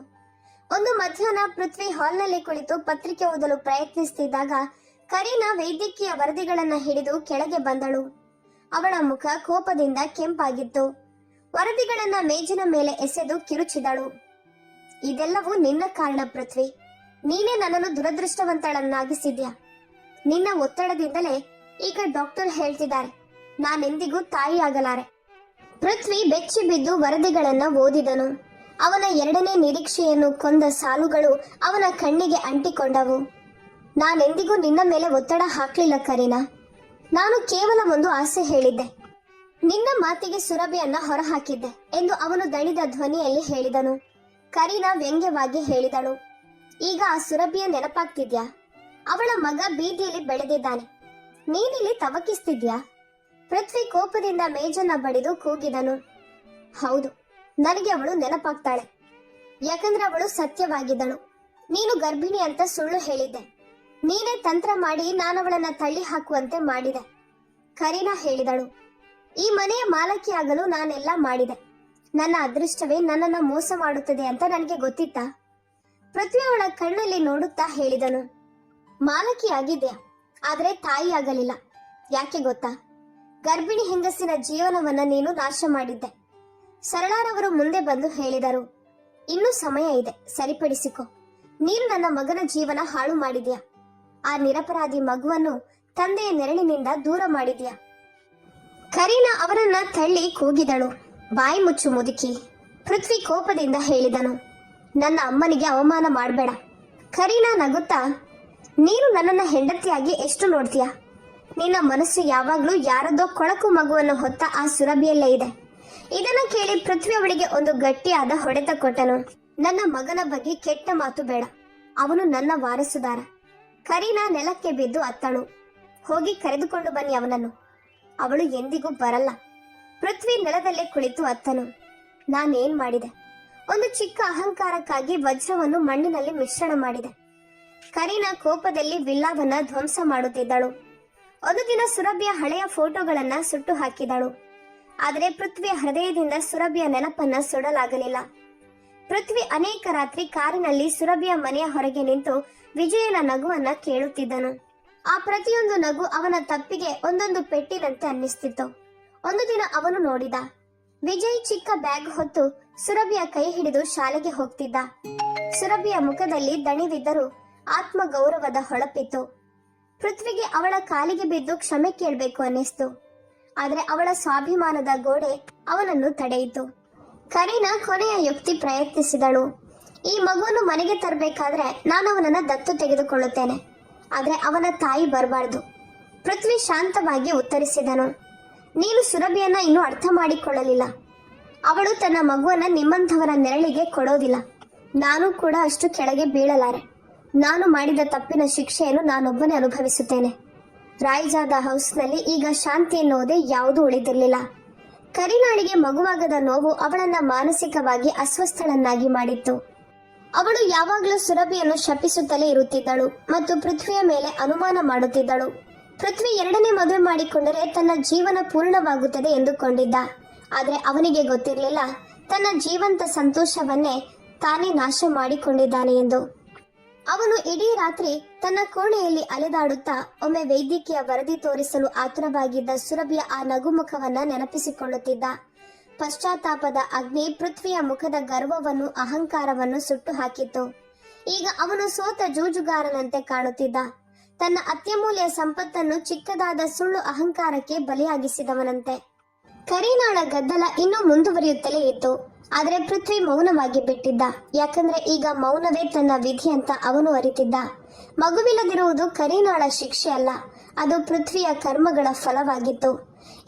ಒಂದು ಮಧ್ಯಾಹ್ನ ಪೃಥ್ವಿ ಹಾಲ್ನಲ್ಲಿ ಕುಳಿತು ಪತ್ರಿಕೆ ಓದಲು ಪ್ರಯತ್ನಿಸುತ್ತಿದ್ದಾಗ ಕರೀನಾ ವೈದ್ಯಕೀಯ ವರದಿಗಳನ್ನ ಹಿಡಿದು ಕೆಳಗೆ ಬಂದಳು. ಅವಳ ಮುಖ ಕೋಪದಿಂದ ಕೆಂಪಾಗಿತ್ತು. ವರದಿಗಳನ್ನ ಮೇಜಿನ ಮೇಲೆ ಎಸೆದು ಕಿರುಚಿದಳು. ಇದೆಲ್ಲವೂ ನಿನ್ನ ಕಾರಣ ಪೃಥ್ವಿ. ನೀನೇ ನನ್ನನ್ನು ದುರದೃಷ್ಟವಂತಳನ್ನಾಗಿಸಿದ್ಯಾ. ನಿನ್ನ ಒತ್ತಡದಿಂದಲೇ ಈಗ ಡಾಕ್ಟರ್ ಹೇಳ್ತಿದ್ದಾರೆ ನಾನೆಂದಿಗೂ ತಾಯಿಯಾಗಲಾರೆ. ಪೃಥ್ವಿ ಬೆಚ್ಚಿ ಬಿದ್ದು ವರದಿಗಳನ್ನ ಓದಿದನು. ಅವನ 2ನೇ ನಿರೀಕ್ಷೆಯನ್ನು ಕೊಂದ ಸಾಲುಗಳು ಅವನ ಕಣ್ಣಿಗೆ ಅಂಟಿಕೊಂಡವು. ನಾನೆಂದಿಗೂ ನಿನ್ನ ಮೇಲೆ ಒತ್ತಡ ಹಾಕ್ಲಿಲ್ಲ ಕರೀನಾ. ನಾನು ಕೇವಲ ಒಂದು ಆಸೆ ಹೇಳಿದ್ದೆ. ನಿನ್ನ ಮಾತಿಗೆ ಸುರಭಿಯನ್ನ ಹೊರಹಾಕಿದ್ದೆ ಎಂದು ಅವನು ದಣಿದ ಧ್ವನಿಯಲ್ಲಿ ಹೇಳಿದನು. ಕರೀನಾ ವ್ಯಂಗ್ಯವಾಗಿ ಹೇಳಿದಳು, ಈಗ ಆ ಸುರಭಿಯ ನೆನಪಾಗ್ತಿದ್ಯಾ? ಅವಳ ಮಗ ಬೀದಿಯಲ್ಲಿ ಬೆಳೆದಿದ್ದಾನೆ, ನೀನಿಲ್ಲಿ ತವಕಿಸ್ತಿದ್ಯಾ? ಪೃಥ್ವಿ ಕೋಪದಿಂದ ಮೇಜನ್ನ ಬಡಿದು ಕೂಗಿದನು. ಹೌದು, ನನಗೆ ಅವಳು ನೆನಪಾಗ್ತಾಳೆ. ಯಾಕಂದ್ರೆ ಅವಳು ಸತ್ಯವಾಗಿದ್ದಳು. ನೀನು ಗರ್ಭಿಣಿ ಅಂತ ಸುಳ್ಳು ಹೇಳಿದ್ದೆ. ನೀನೇ ತಂತ್ರ ಮಾಡಿ ನಾನವಳನ್ನ ತಳ್ಳಿ ಹಾಕುವಂತೆ ಮಾಡಿದೆ. ಕರೀನಾ ಹೇಳಿದಳು, ಈ ಮನೆಯ ಮಾಲಕಿಯಾಗಲು ನಾನೆಲ್ಲ ಮಾಡಿದೆ. ನನ್ನ ಅದೃಷ್ಟವೇ ನನ್ನನ್ನ ಮೋಸ ಮಾಡುತ್ತದೆ ಅಂತ ನನಗೆ ಗೊತ್ತಿತ್ತಾ? ಪೃಥ್ವಿ ಅವಳ ಕಣ್ಣಲ್ಲಿ ನೋಡುತ್ತಾ ಹೇಳಿದನು, ಮಾಲಕಿ ಆಗಿದ್ಯಾ, ಆದ್ರೆ ತಾಯಿ ಆಗಲಿಲ್ಲ. ಯಾಕೆ ಗೊತ್ತಾ? ಗರ್ಭಿಣಿ ಹೆಂಗಸಿನ ಜೀವನವನ್ನ ನೀನು ನಾಶ ಮಾಡಿದ್ದೆ. ಸರಳಾರವರು ಮುಂದೆ ಬಂದು ಹೇಳಿದರು, ಇನ್ನೂ ಸಮಯ ಇದೆ, ಸರಿಪಡಿಸಿಕೊ. ನೀನು ನನ್ನ ಮಗನ ಜೀವನ ಹಾಳು ಮಾಡಿದ್ಯಾ. ಆ ನಿರಪರಾಧಿ ಮಗುವನ್ನು ತಂದೆಯ ನೆರಳಿನಿಂದ ದೂರ ಮಾಡಿದ್ಯಾ. ಕರೀನಾ ಅವರನ್ನ ತಳ್ಳಿ ಕೂಗಿದಳು, ಬಾಯಿ ಮುಚ್ಚು ಮುದುಕಿ. ಪೃಥ್ವಿ ಕೋಪದಿಂದ ಹೇಳಿದನು, ನನ್ನ ಅಮ್ಮನಿಗೆ ಅವಮಾನ ಮಾಡಬೇಡ. ಕರೀನಾ ನಗುತ್ತಾ, ನೀನು ನನ್ನನ್ನ ಹೆಂಡತಿಯಾಗಿ ಎಷ್ಟು ನೋಡ್ತೀಯ? ನಿನ್ನ ಮನಸ್ಸು ಯಾವಾಗ್ಲೂ ಯಾರದೋ ಕೊಳಕು ಮಗುವನ್ನು ಹೊತ್ತ ಆ ಸುರಭಿಯಲ್ಲೇ ಇದೆ. ಇದನ್ನ ಕೇಳಿ ಪೃಥ್ವಿ ಅವಳಿಗೆ ಒಂದು ಗಟ್ಟಿಯಾದ ಹೊಡೆತ ಕೊಟ್ಟನು. ನನ್ನ ಮಗನ ಬಗ್ಗೆ ಕೆಟ್ಟ ಮಾತು ಬೇಡ, ಅವನು ನನ್ನ ವಾರಸುದಾರ. ಕರೀನಾ ನೆಲಕ್ಕೆ ಬಿದ್ದು ಅತ್ತಳು. ಹೋಗಿ ಕರೆದುಕೊಂಡು ಬನ್ನಿ ಅವನನ್ನು. ಅವಳು ಎಂದಿಗೂ ಬರಲ್ಲ. ಪೃಥ್ವಿ ನೆಲದಲ್ಲೇ ಕುಳಿತು ಅತ್ತನು. ನಾನೇನ್ ಮಾಡಿದೆ? ಒಂದು ಚಿಕ್ಕ ಅಹಂಕಾರಕ್ಕಾಗಿ ವಜ್ರವನ್ನು ಮಣ್ಣಿನಲ್ಲಿ ಮಿಶ್ರಣ ಮಾಡಿದೆ. ಕರೀನಾ ಕೋಪದಲ್ಲಿ ವಿಲ್ಲಾವನ್ನ ಧ್ವಂಸ ಮಾಡುತ್ತಿದ್ದಳು. ಒಂದು ದಿನ ಸುರಭಿಯ ಹಳೆಯ ಫೋಟೋಗಳನ್ನ ಸುಟ್ಟು ಹಾಕಿದಳು. ಆದರೆ ಪೃಥ್ವಿಯ ಹೃದಯದಿಂದ ಸುರಭಿಯ ನೆನಪನ್ನ ಸುಡಲಾಗಲಿಲ್ಲ. ಪೃಥ್ವಿ ಅನೇಕ ರಾತ್ರಿ ಕಾರಿನಲ್ಲಿ ಸುರಭಿಯ ಮನೆಯ ಹೊರಗೆ ನಿಂತು ವಿಜಯನ ನಗುವನ್ನ ಕೇಳುತ್ತಿದ್ದನು. ಆ ಪ್ರತಿಯೊಂದು ನಗು ಅವನ ತಪ್ಪಿಗೆ ಒಂದೊಂದು ಪೆಟ್ಟಿನಂತೆ ಅನ್ನಿಸ್ತಿತ್ತು. ಒಂದು ದಿನ ಅವನು ನೋಡಿದ, ವಿಜಯ್ ಚಿಕ್ಕ ಬ್ಯಾಗ್ ಹೊತ್ತು ಸುರಭಿಯ ಕೈ ಹಿಡಿದು ಶಾಲೆಗೆ ಹೋಗ್ತಿದ್ದ. ಸುರಭಿಯ ಮುಖದಲ್ಲಿ ದಣಿವಿದ್ದರೂ ಆತ್ಮ ಗೌರವದ ಹೊಳಪಿತ್ತು. ಪೃಥ್ವಿಗೆ ಅವಳ ಕಾಲಿಗೆ ಬಿದ್ದು ಕ್ಷಮೆ ಕೇಳಬೇಕು ಅನ್ನಿಸ್ತು. ಆದ್ರೆ ಅವಳ ಸ್ವಾಭಿಮಾನದ ಗೋಡೆ ಅವನನ್ನು ತಡೆಯಿತು. ಕರೀನಾ ಕೊನೆಯ ಯುಕ್ತಿ ಪ್ರಯತ್ನಿಸಿದಳು. ಈ ಮಗುವನ್ನು ಮನೆಗೆ ತರಬೇಕಾದ್ರೆ ನಾನು ಅವನನ್ನ ದತ್ತು ತೆಗೆದುಕೊಳ್ಳುತ್ತೇನೆ, ಆದ್ರೆ ಅವನ ತಾಯಿ ಬರಬಾರ್ದು. ಪೃಥ್ವಿ ಶಾಂತವಾಗಿ ಉತ್ತರಿಸಿದನು, ನೀನು ಸುರಭಿಯನ್ನ ಇನ್ನೂ ಅರ್ಥ ಮಾಡಿಕೊಳ್ಳಲಿಲ್ಲ. ಅವಳು ತನ್ನ ಮಗುವನ್ನ ನಿಮ್ಮಂಥವರ ನೆರಳಿಗೆ ಕೊಡೋದಿಲ್ಲ. ನಾನು ಕೂಡ ಅಷ್ಟು ಕೆಳಗೆ ಬೀಳಲಾರೆ. ನಾನು ಮಾಡಿದ ತಪ್ಪಿನ ಶಿಕ್ಷೆಯನ್ನು ನಾನೊಬ್ಬನೇ ಅನುಭವಿಸುತ್ತೇನೆ. ರಾಯ್ಜಾದ ಹೌಸ್ನಲ್ಲಿ ಈಗ ಶಾಂತಿ ಎನ್ನುವುದೇ ಯಾವುದೂ ಉಳಿದಿರಲಿಲ್ಲ. ಕರೀನಾಳಿಗೆ ಮಗುವಾಗದ ನೋವು ಅವಳನ್ನ ಮಾನಸಿಕವಾಗಿ ಅಸ್ವಸ್ಥಳನ್ನಾಗಿ ಮಾಡಿತ್ತು. ಅವಳು ಯಾವಾಗಲೂ ಸುರಭಿಯನ್ನು ಶಪಿಸುತ್ತಲೇ ಇರುತ್ತಿದ್ದಳು ಮತ್ತು ಪೃಥ್ವಿಯ ಮೇಲೆ ಅನುಮಾನ ಮಾಡುತ್ತಿದ್ದಳು. ಪೃಥ್ವಿ ಎರಡನೇ ಮದುವೆ ಮಾಡಿಕೊಂಡರೆ ತನ್ನ ಜೀವನ ಪೂರ್ಣವಾಗುತ್ತದೆ ಎಂದುಕೊಂಡಿದ್ದ. ಆದರೆ ಅವನಿಗೆ ಗೊತ್ತಿರಲಿಲ್ಲ ತನ್ನ ಜೀವಂತ ಸಂತೋಷವನ್ನೇ ತಾನೇ ನಾಶ ಮಾಡಿಕೊಂಡಿದ್ದಾನೆ ಎಂದು. ಅವನು ಇಡೀ ರಾತ್ರಿ ತನ್ನ ಕೋಣೆಯಲ್ಲಿ ಅಲೆದಾಡುತ್ತಾ ಒಮ್ಮೆ ವೈದ್ಯಕೀಯ ವರದಿ ತೋರಿಸಲು ಆತುರವಾಗಿದ್ದ ಸುರಭಿಯ ಆ ನಗುಮುಖವನ್ನ ನೆನಪಿಸಿಕೊಳ್ಳುತ್ತಿದ್ದ. ಪಶ್ಚಾತ್ತಾಪದ ಅಗ್ನಿ ಪೃಥ್ವಿಯ ಮುಖದ ಗರ್ವವನ್ನು ಅಹಂಕಾರವನ್ನು ಸುಟ್ಟು ಹಾಕಿತ್ತು. ಈಗ ಅವನು ಸೋತ ಜೂಜುಗಾರನಂತೆ ಕಾಣುತ್ತಿದ್ದ. ತನ್ನ ಅತ್ಯಮೂಲ್ಯ ಸಂಪತ್ತನ್ನು ಚಿಕ್ಕದಾದ ಸುಳ್ಳು ಅಹಂಕಾರಕ್ಕೆ ಬಲಿಯಾಗಿಸಿದವನಂತೆ. ಕರೀನಾಳ ಗದ್ದಲ ಇನ್ನೂ ಮುಂದುವರಿಯುತ್ತಲೇ ಇತ್ತು. ಆದರೆ ಪೃಥ್ವಿ ಮೌನವಾಗಿ ಬಿಟ್ಟಿದ್ದ. ಯಾಕಂದ್ರೆ ಈಗ ಮೌನವೇ ತನ್ನ ವಿಧಿ ಅಂತ ಅವನು ಅರಿತಿದ್ದ. ಮಗುವಿಲ್ಲದಿರುವುದು ಕರೀನಾಳ ಶಿಕ್ಷೆ ಅಲ್ಲ, ಅದು ಪೃಥ್ವಿಯ ಕರ್ಮಗಳ ಫಲವಾಗಿತ್ತು.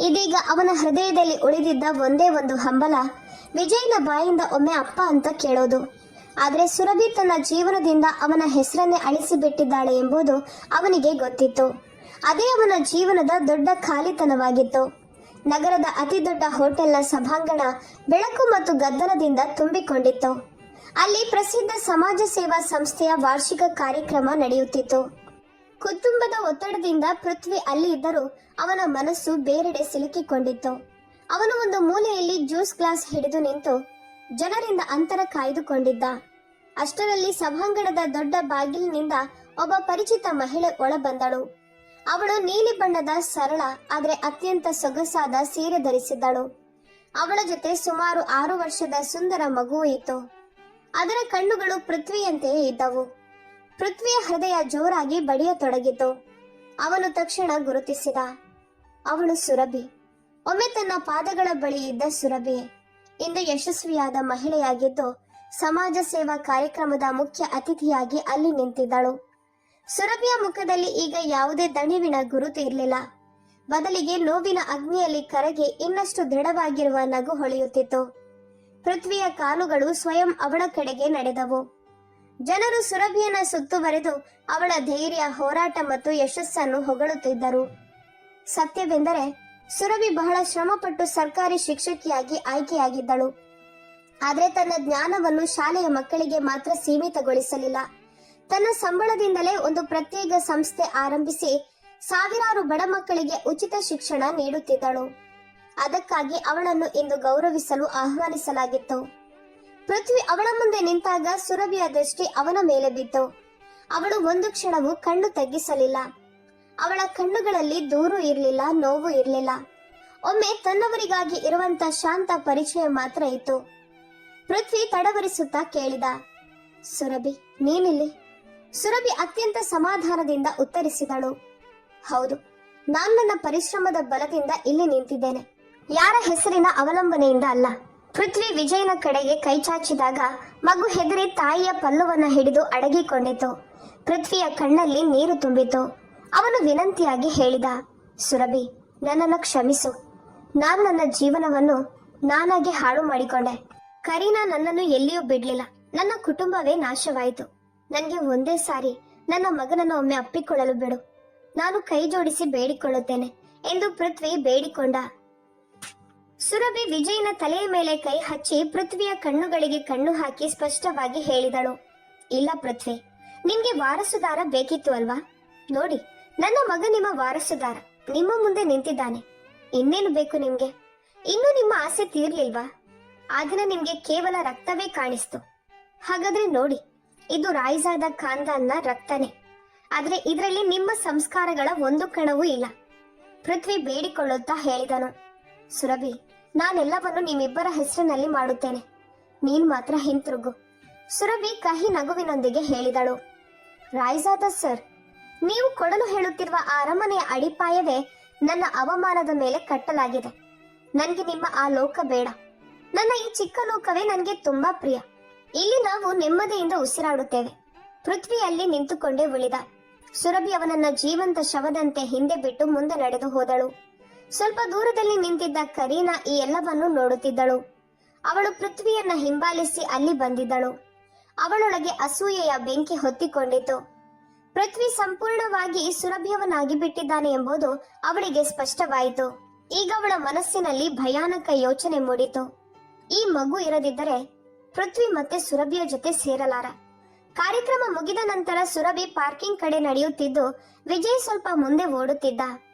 ಇದೀಗ ಅವನ ಹೃದಯದಲ್ಲಿ ಉಳಿದಿದ್ದ ಒಂದೇ ಒಂದು ಹಂಬಲ, ವಿಜಯನ ಬಾಯಿಂದ ಒಮ್ಮೆ ಅಪ್ಪ ಅಂತ ಕೇಳೋದು. ಆದರೆ ಸುರಭಿ ತನ್ನ ಜೀವನದಿಂದ ಅವನ ಹೆಸರನ್ನೇ ಅಳಿಸಿಬಿಟ್ಟಿದ್ದಾಳೆ ಎಂಬುದು ಅವನಿಗೆ ಗೊತ್ತಿತ್ತು. ಅದೇ ಅವನ ಜೀವನದ ದೊಡ್ಡ ಖಾಲಿತನವಾಗಿತ್ತು. ನಗರದ ಅತಿ ದೊಡ್ಡ ಹೋಟೆಲ್ನ ಸಭಾಂಗಣ ಬೆಳಕು ಮತ್ತು ಗದ್ದಲದಿಂದ ತುಂಬಿಕೊಂಡಿತ್ತು. ಅಲ್ಲಿ ಪ್ರಸಿದ್ಧ ಸಮಾಜ ಸೇವಾ ಸಂಸ್ಥೆಯ ವಾರ್ಷಿಕ ಕಾರ್ಯಕ್ರಮ ನಡೆಯುತ್ತಿತ್ತು. ಕುಟುಂಬದ ಒತ್ತಡದಿಂದ ಪೃಥ್ವಿ ಅಲ್ಲಿ ಇದ್ದರೂ ಅವನ ಮನಸ್ಸು ಬೇರೆಡೆ ಸಿಲುಕಿಕೊಂಡಿತ್ತು. ಅವನು ಒಂದು ಮೂಲೆಯಲ್ಲಿ ಜ್ಯೂಸ್ ಗ್ಲಾಸ್ ಹಿಡಿದು ನಿಂತು ಜನರಿಂದ ಅಂತರ ಕಾಯ್ದುಕೊಂಡಿದ್ದ. ಅಷ್ಟರಲ್ಲಿ ಸಭಾಂಗಣದ ದೊಡ್ಡ ಬಾಗಿಲಿನಿಂದ ಒಬ್ಬ ಪರಿಚಿತ ಮಹಿಳೆ ಒಳಬಂದಳು. ಅವಳು ನೀಲಿ ಬಣ್ಣದ ಸರಳ ಆದರೆ ಅತ್ಯಂತ ಸೊಗಸಾದ ಸೀರೆ ಧರಿಸಿದ್ದಳು. ಅವಳ ಜೊತೆ ಸುಮಾರು 6 ವರ್ಷದ ಸುಂದರ ಮಗುವು ಇತ್ತು. ಅದರ ಕಣ್ಣುಗಳು ಪೃಥ್ವಿಯಂತೆಯೇ ಇದ್ದವು. ಪೃಥ್ವಿಯ ಹೃದಯ ಜೋರಾಗಿ ಬಡಿಯತೊಡಗಿತು. ಅವನು ತಕ್ಷಣ ಗುರುತಿಸಿದ, ಅವಳು ಸುರಭಿ. ಒಮ್ಮೆ ತನ್ನ ಪಾದಗಳ ಬಳಿ ಇದ್ದ ಸುರಭಿ ಇಂದು ಯಶಸ್ವಿಯಾದ ಮಹಿಳೆಯಾಗಿದ್ದು ಸಮಾಜ ಸೇವಾ ಕಾರ್ಯಕ್ರಮದ ಮುಖ್ಯ ಅತಿಥಿಯಾಗಿ ಅಲ್ಲಿ ನಿಂತಿದ್ದಳು. ಸುರಭಿಯ ಮುಖದಲ್ಲಿ ಈಗ ಯಾವುದೇ ದಣಿವಿನ ಗುರುತು ಇರಲಿಲ್ಲ. ಬದಲಿಗೆ ನೋವಿನ ಅಗ್ನಿಯಲ್ಲಿ ಕರಗಿ ಇನ್ನಷ್ಟು ದೃಢವಾಗಿರುವ ನಗು ಹೊಳೆಯುತ್ತಿತ್ತು. ಪೃಥ್ವಿಯ ಕಾಲುಗಳು ಸ್ವಯಂ ಅವಳ ಕಡೆಗೆ ನಡೆದವು. ಜನರು ಸುರಭಿಯನ್ನ ಸುತ್ತುವರೆದು ಅವಳ ಧೈರ್ಯ, ಹೋರಾಟ ಮತ್ತು ಯಶಸ್ಸನ್ನು ಹೊಗಳುತ್ತಿದ್ದರು. ಸತ್ಯವೆಂದರೆ ಸುರಭಿ ಬಹಳ ಶ್ರಮಪಟ್ಟು ಸರ್ಕಾರಿ ಶಿಕ್ಷಕಿಯಾಗಿ ಆಯ್ಕೆಯಾಗಿದ್ದಳು. ಆದರೆ ತನ್ನ ಜ್ಞಾನವನ್ನು ಶಾಲೆಯ ಮಕ್ಕಳಿಗೆ ಮಾತ್ರ ಸೀಮಿತಗೊಳಿಸಲಿಲ್ಲ. ತನ್ನ ಸಂಬಳದಿಂದಲೇ ಒಂದು ಪ್ರತ್ಯೇಕ ಸಂಸ್ಥೆ ಆರಂಭಿಸಿ ಸಾವಿರಾರು ಬಡ ಮಕ್ಕಳಿಗೆ ಉಚಿತ ಶಿಕ್ಷಣ ನೀಡುತ್ತಿದ್ದಳು. ಅದಕ್ಕಾಗಿ ಅವಳನ್ನು ಇಂದು ಗೌರವಿಸಲು ಆಹ್ವಾನಿಸಲಾಗಿತ್ತು. ಪೃಥ್ವಿ ಅವಳ ಮುಂದೆ ನಿಂತಾಗ ಸುರಭಿಯ ದೃಷ್ಟಿ ಅವನ ಮೇಲೆ ಬಿತ್ತು. ಅವಳು ಒಂದು ಕ್ಷಣವೂ ಕಣ್ಣು ತಗ್ಗಿಸಲಿಲ್ಲ. ಅವಳ ಕಣ್ಣುಗಳಲ್ಲಿ ದೂರು ಇರಲಿಲ್ಲ, ನೋವು ಇರಲಿಲ್ಲ. ಒಮ್ಮೆ ತನ್ನವರಿಗಾಗಿ ಇರುವಂತ ಶಾಂತ ಪರಿಚಯ ಮಾತ್ರ ಇತ್ತು. ಪೃಥ್ವಿ ತಡವರಿಸುತ್ತಾ ಕೇಳಿದ, ಸುರಭಿ, ನೀನಿಲ್ಲಿ? ಸುರಭಿ ಅತ್ಯಂತ ಸಮಾಧಾನದಿಂದ ಉತ್ತರಿಸಿದಳು, ಹೌದು, ನಾನು ನನ್ನ ಪರಿಶ್ರಮದ ಬಲದಿಂದ ಇಲ್ಲಿ ನಿಂತಿದ್ದೇನೆ, ಯಾರ ಹೆಸರಿನ ಅವಲಂಬನೆಯಿಂದ ಅಲ್ಲ. ಪೃಥ್ವಿ ವಿಜಯನ ಕಡೆಗೆ ಕೈಚಾಚಿದಾಗ ಮಗು ಹೆದರಿ ತಾಯಿಯ ಪಲ್ಲುವನ್ನ ಹಿಡಿದು ಅಡಗಿಕೊಂಡಿತು. ಪೃಥ್ವಿಯ ಕಣ್ಣಲ್ಲಿ ನೀರು ತುಂಬಿತು. ಅವನು ವಿನಂತಿಯಾಗಿ ಹೇಳಿದ, ಸುರಭಿ, ನನ್ನನ್ನು ಕ್ಷಮಿಸು. ನಾನು ನನ್ನ ಜೀವನವನ್ನು ನಾನಾಗೆ ಹಾಳು ಮಾಡಿಕೊಂಡೆ. ಕರೀನಾ ನನ್ನನ್ನು ಎಲ್ಲಿಯೂ ಬಿಡ್ಲಿಲ್ಲ. ನನ್ನ ಕುಟುಂಬವೇ ನಾಶವಾಯಿತು. ನನಗೆ ಒಂದೇ ಸಾರಿ ನನ್ನ ಮಗನನ್ನು ಒಮ್ಮೆ ಅಪ್ಪಿಕೊಳ್ಳಲು ಬಿಡು. ನಾನು ಕೈ ಜೋಡಿಸಿ ಬೇಡಿಕೊಳ್ಳುತ್ತೇನೆ ಎಂದು ಪೃಥ್ವಿ ಬೇಡಿಕೊಂಡ. ಸುರಭಿ ವಿಜಯನ ತಲೆಯ ಮೇಲೆ ಕೈ ಹಚ್ಚಿ ಪೃಥ್ವಿಯ ಕಣ್ಣುಗಳಿಗೆ ಕಣ್ಣು ಹಾಕಿ ಸ್ಪಷ್ಟವಾಗಿ ಹೇಳಿದಳು, ಇಲ್ಲ ಪೃಥ್ವಿ, ನಿಮ್ಗೆ ವಾರಸುದಾರ ಬೇಕಿತ್ತು ಅಲ್ವಾ? ನೋಡಿ, ನನ್ನ ಮಗ ನಿಮ್ಮ ವಾರಸುದಾರ, ನಿಮ್ಮ ಮುಂದೆ ನಿಂತಿದ್ದಾನೆ. ಇನ್ನೇನು ಬೇಕು ನಿಮ್ಗೆ? ಇನ್ನೂ ನಿಮ್ಮ ಆಸೆ ತೀರ್ಲಿಲ್ವಾ? ಆ ದಿನ ನಿಮ್ಗೆ ಕೇವಲ ರಕ್ತವೇ ಕಾಣಿಸ್ತು. ಹಾಗಾದ್ರೆ ನೋಡಿ, ಇದು ರಾಯ್ಜಾದ ಖಾನ್ದಾನ್ನ ರಕ್ತನೇ. ಆದ್ರೆ ಇದರಲ್ಲಿ ನಿಮ್ಮ ಸಂಸ್ಕಾರಗಳ ಒಂದು ಕಣವೂ ಇಲ್ಲ. ಪೃಥ್ವಿ ಬೇಡಿಕೊಳ್ಳುತ್ತಾ ಹೇಳಿದನು, ಸುರಭಿ, ನಾನೆಲ್ಲವನ್ನು ನಿಮ್ಮಿಬ್ಬರ ಹೆಸರಿನಲ್ಲಿ ಮಾಡುತ್ತೇನೆ. ನೀನ್ ಮಾತ್ರ ಹಿಂತಿರುಗು. ಸುರಭಿ ಕಹಿ ನಗುವಿನೊಂದಿಗೆ ಹೇಳಿದಳು, ರಾಯ್ಜಾದ ಸರ್, ನೀವು ಕೊಡಲು ಹೇಳುತ್ತಿರುವ ಆ ಅರಮನೆಯ ಅಡಿಪಾಯವೇ ನನ್ನ ಅವಮಾನದ ಮೇಲೆ ಕಟ್ಟಲಾಗಿದೆ. ನನ್ಗೆ ನಿಮ್ಮ ಆ ಲೋಕ ಬೇಡ. ನನ್ನ ಈ ಚಿಕ್ಕ ಲೋಕವೇ ನನಗೆ ತುಂಬಾ ಪ್ರಿಯ. ಇಲ್ಲಿ ನಾವು ನೆಮ್ಮದಿಯಿಂದ ಉಸಿರಾಡುತ್ತೇವೆ. ಪೃಥ್ವಿಯಲ್ಲಿ ನಿಂತುಕೊಂಡೇ ಉಳಿದ. ಸುರಭಿ ಅವನನ್ನ ಜೀವಂತ ಶವದಂತೆ ಹಿಂದೆ ಬಿಟ್ಟು ಮುಂದೆ ನಡೆದು ಹೋದಳು. ಸ್ವಲ್ಪ ದೂರದಲ್ಲಿ ನಿಂತಿದ್ದ ಕರೀನಾ ಈ ಎಲ್ಲವನ್ನೂ ನೋಡುತ್ತಿದ್ದಳು. ಅವಳು ಪೃಥ್ವಿಯನ್ನ ಹಿಂಬಾಲಿಸಿ ಅಲ್ಲಿ ಬಂದಿದ್ದಳು. ಅವಳೊಳಗೆ ಅಸೂಯೆಯ ಬೆಂಕಿ ಹೊತ್ತಿಕೊಂಡಿತು. ಪೃಥ್ವಿ ಸಂಪೂರ್ಣವಾಗಿ ಸುರಭಿಯವನಾಗಿ ಬಿಟ್ಟಿದ್ದಾನೆ ಎಂಬುದು ಅವಳಿಗೆ ಸ್ಪಷ್ಟವಾಯಿತು. ಈಗ ಅವಳ ಮನಸ್ಸಿನಲ್ಲಿ ಭಯಾನಕ ಯೋಚನೆ ಮೂಡಿತು. ಈ ಮಗು ಇರದಿದ್ದರೆ ಪೃಥ್ವಿ ಮತ್ತೆ ಸುರಭಿಯ ಜೊತೆ ಸೇರಲಾರ. ಕಾರ್ಯಕ್ರಮ ಮುಗಿದ ನಂತರ ಸುರಭಿ ಪಾರ್ಕಿಂಗ್ ಕಡೆ ನಡೆಯುತ್ತಿದ್ದು ವಿಜಯ್ ಸ್ವಲ್ಪ ಮುಂದೆ ಓಡುತ್ತಿದ್ದ.